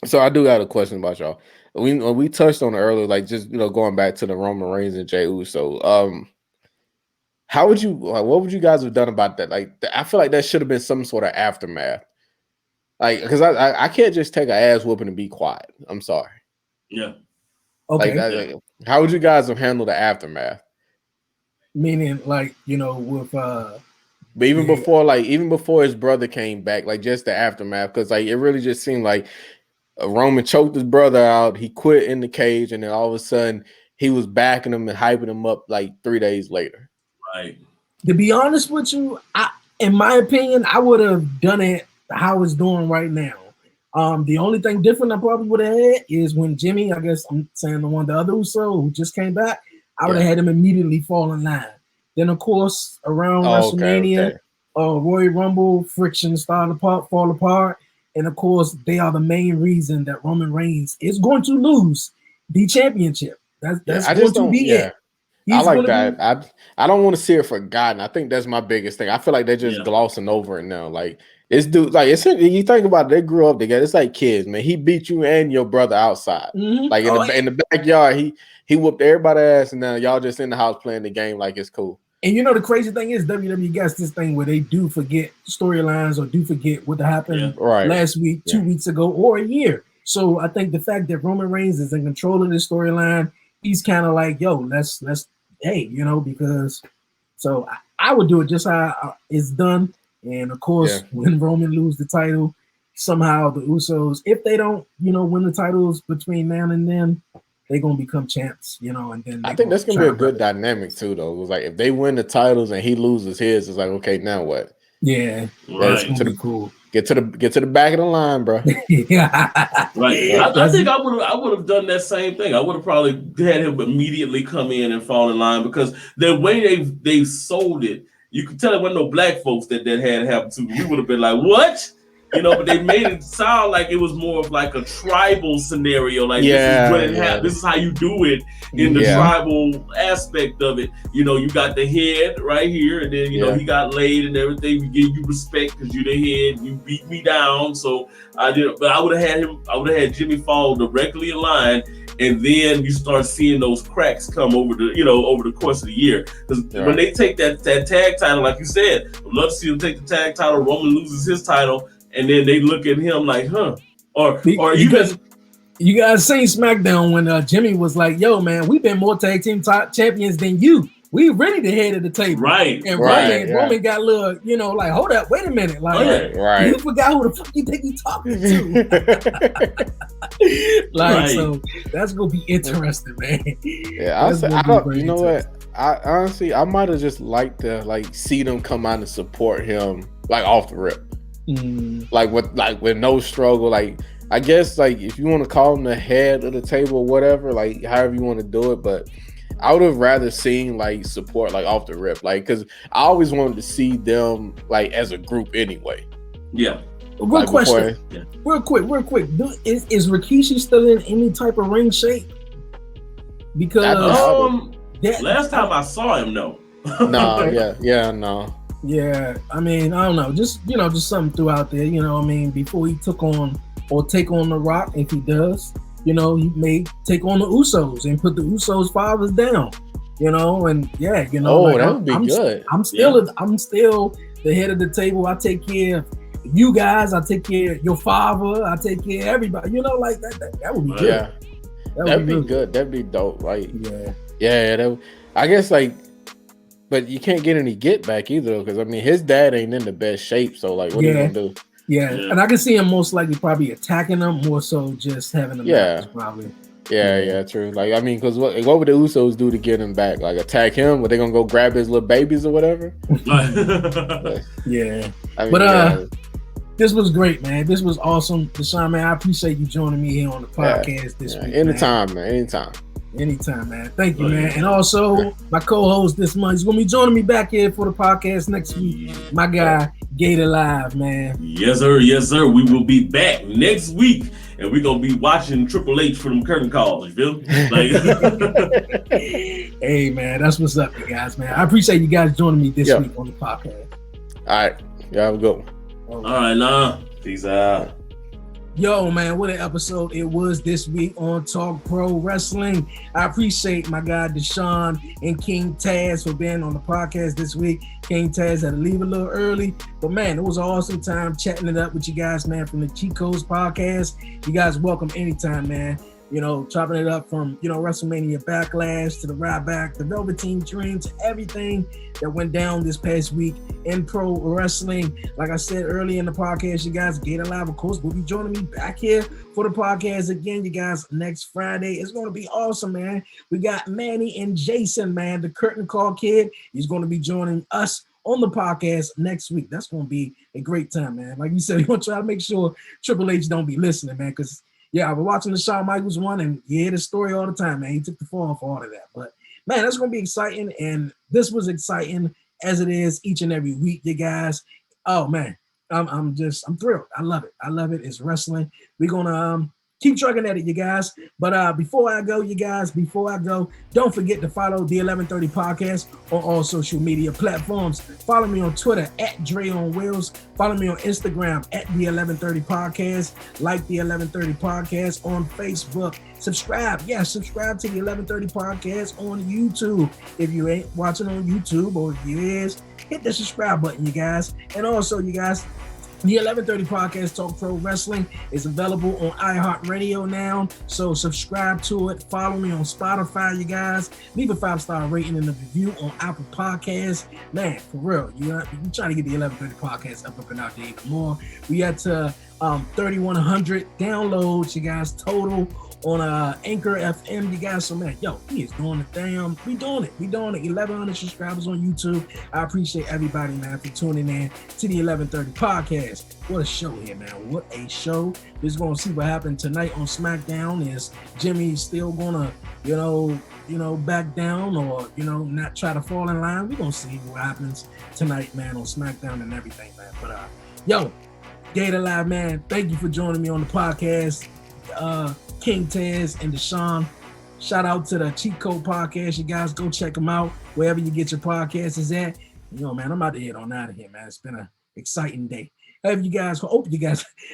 so I do got a question about y'all. We touched on it earlier, like just going back to the Roman Reigns and Jey Uso. What would you guys have done about that? Like, I feel like that should have been some sort of aftermath. Like, because I can't just take an ass whooping and be quiet. I'm sorry. Yeah. Okay. How would you guys have handled the aftermath? Meaning, like, with But even before his brother came back, like just the aftermath, because like it really just seemed like Roman choked his brother out. He quit in the cage, and then all of a sudden he was backing him and hyping him up like 3 days later. Right. To be honest with you, in my opinion, I would have done it how it's doing right now. The only thing different I probably would have had is when Jimmy, I guess I'm saying the other Uso who just came back, I would have had him immediately fall in line. Then of course around WrestleMania, Royal Rumble, friction fall apart, and of course they are the main reason that Roman Reigns is going to lose the championship. That's going to be it. I like that. I don't want to see it forgotten. I think that's my biggest thing. I feel like they're just glossing over it now. Like this dude, like you think about it, they grew up together. It's like kids, man. He beat you and your brother outside. Mm-hmm. Like in the backyard, he whooped everybody's ass, and now y'all just in the house playing the game like it's cool. And you know the crazy thing is WWE got this thing where they do forget storylines or do forget what happened last week, 2 weeks ago, or a year. So I think the fact that Roman Reigns is in control of this storyline, he's kind of like, yo, let's hey, you know, because so I would do it just how it's done. And of course, when Roman lose the title, somehow the Usos, if they don't, you know, win the titles between now and then, they're gonna become champs, you know. And then I think that's gonna be a good dynamic too, though. It was like if they win the titles and he loses his, it's like, okay, now what? Yeah, that's gonna be cool. Get to the back of the line, bro. Right. I think I would have done that same thing. I would have probably had him immediately come in and fall in line, because the way they sold it, you could tell it wasn't no black folks that had happened to. We would have been like, what? You know, but they made it sound like it was more of like a tribal scenario. Like this is what it happened. This is how you do it in the tribal aspect of it. You know, you got the head right here, and then you know he got laid and everything. We give you respect because you're the head. You beat me down, so I did. But I would have had him. I would have had Jimmy fall directly in line, and then you start seeing those cracks come over the course of the year. Because when they take that tag title, like you said, I'd love to see them take the tag title. Roman loses his title. And then they look at him like, huh? Or you guys seen SmackDown when Jimmy was like, yo, man, we've been more tag team champions than you. We really the head of the table. Right. And Roman got a little, you know, like, hold up, wait a minute. Like, you forgot who the fuck you think you talking to. So that's going to be interesting, man. Yeah, I don't, you know what? I honestly, I might have just liked to see them come out and support him like off the rip. Like with no struggle, like I guess like if you want to call him the head of the table or whatever, like however you want to do it, but I would have rather seen like support like off the rip, like because I always wanted to see them like as a group anyway. Yeah. Real question, real quick. Is Rikishi still in any type of ring shape? Because last time I saw him, no. No. Yeah, I mean, I don't know, just something throughout there, you know what I mean, before he take on The Rock, if he does, you know, he may take on the Usos and put the Usos fathers down, you know, and that would be good. I'm still the head of the table. I take care of you guys, I take care of your father, I take care of everybody, you know, like that would be good. Yeah, that'd be good. That'd be dope. Like I guess like. But you can't get any get back either, because I mean his dad ain't in the best shape. So like, what are you gonna do? Yeah, and I can see him most likely probably attacking them more so just having them. Probably. Yeah, true. Like I mean, because what would the Usos do to get him back? Like attack him? Were they gonna go grab his little babies or whatever? Yeah. I mean, this was great, man. This was awesome, Deshoun, man. I appreciate you joining me here on the podcast this week. Anytime, man. Anytime, man. Thank you, man. And also, my co-host this month is going to be joining me back here for the podcast next week. My guy, Gator Live, man. Yes, sir. We will be back next week, and we're going to be watching Triple H for them curtain calls, you feel? Hey, man, that's what's up, you guys, man. I appreciate you guys joining me this week on the podcast. All right. Yeah, have a good one. All right, nah. Peace out. Yo, man, what an episode it was this week on Talk Pro Wrestling. I appreciate my guy Deshoun and King Tez for being on the podcast this week. King Tez had to leave a little early, but man, it was an awesome time chatting it up with you guys, man, from the Cheat Codes podcast. You guys welcome anytime, man. chopping it up from, Wrestlemania Backlash to the Ryback, the Velveteen Dream, to everything that went down this past week in pro wrestling. Like I said earlier in the podcast, you guys, Gator Live, of course, will be joining me back here for the podcast again, you guys, next Friday. It's going to be awesome, man. We got Manny and Jason, man, the Curtain Call Kid. He's going to be joining us on the podcast next week. That's going to be a great time, man. Like you said, we want to try to make sure Triple H don't be listening, man, because I was watching the Shawn Michaels one, and you hear the story all the time, man. He took the fall for all of that. But, man, that's going to be exciting, and this was exciting as it is each and every week, you guys. Oh, man, I'm thrilled. I love it. It's wrestling. We're going to keep trucking at it, you guys. But before I go, don't forget to follow the 1130 Podcast on all social media platforms. Follow me on Twitter at Dre on Wheels. Follow me on Instagram at the 1130 Podcast. Like the 1130 Podcast on Facebook. Subscribe to the 1130 Podcast on YouTube. If you ain't watching on YouTube, or if you is, hit the subscribe button, you guys. And also, you guys, the 1130 Podcast Talk Pro Wrestling is available on iHeartRadio now, so subscribe to it. Follow me on Spotify, you guys. Leave a 5-star rating and a review on Apple Podcasts. Man, for real, you're trying to get the 1130 Podcast up and out there even more. We got to 3,100 downloads, you guys, total on Anchor FM, you guys. So, man, he is doing the thing. We doing it. 1,100 subscribers on YouTube. I appreciate everybody, man, for tuning in to the 1130 Podcast. What a show here, man. What a show. We're just going to see what happened tonight on SmackDown. Is Jimmy still going to, back down, or, not try to fall in line? We're going to see what happens tonight, man, on SmackDown and everything, man. But, Gator Live, man, thank you for joining me on the podcast. King Tez and Deshoun. Shout out to the Cheat Code Podcast. You guys go check them out wherever you get your podcast is at. Man, I'm about to head on out of here, man. It's been an exciting day. Hope you guys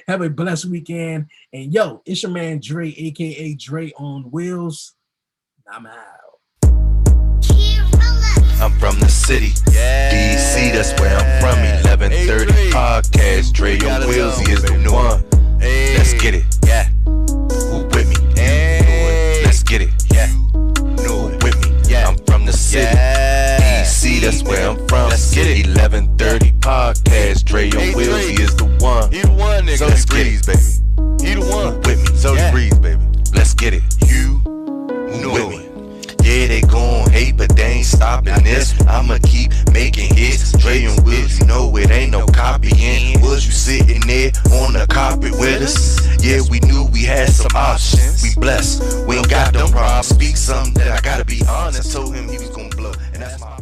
have a blessed weekend. And it's your man Dre, aka Dre on Wheels. I'm out. I'm from the city, DC, that's where I'm from. 1130 Podcast, Dre on Wheels, he is the one. Let's get it, Who with me? Let's get it, Who with me? I'm from the city, DC, that's where I'm from. Let's get it. 1130 Podcast, Dre on Wheels, he is the one. He the one, nigga. So let's get it, baby. He the one. With me, so breeze, baby. Let's get it. Who with me? Yeah, they gon' hate, but they ain't stopping this. I'ma keep making hits. Dre and Wheels, you know it ain't no copying. Was you sitting there on the carpet with us? Yeah, we knew we had some options. We blessed, we ain't got no problems. Speak something that I gotta be honest. Told him he was gonna blow, and that's my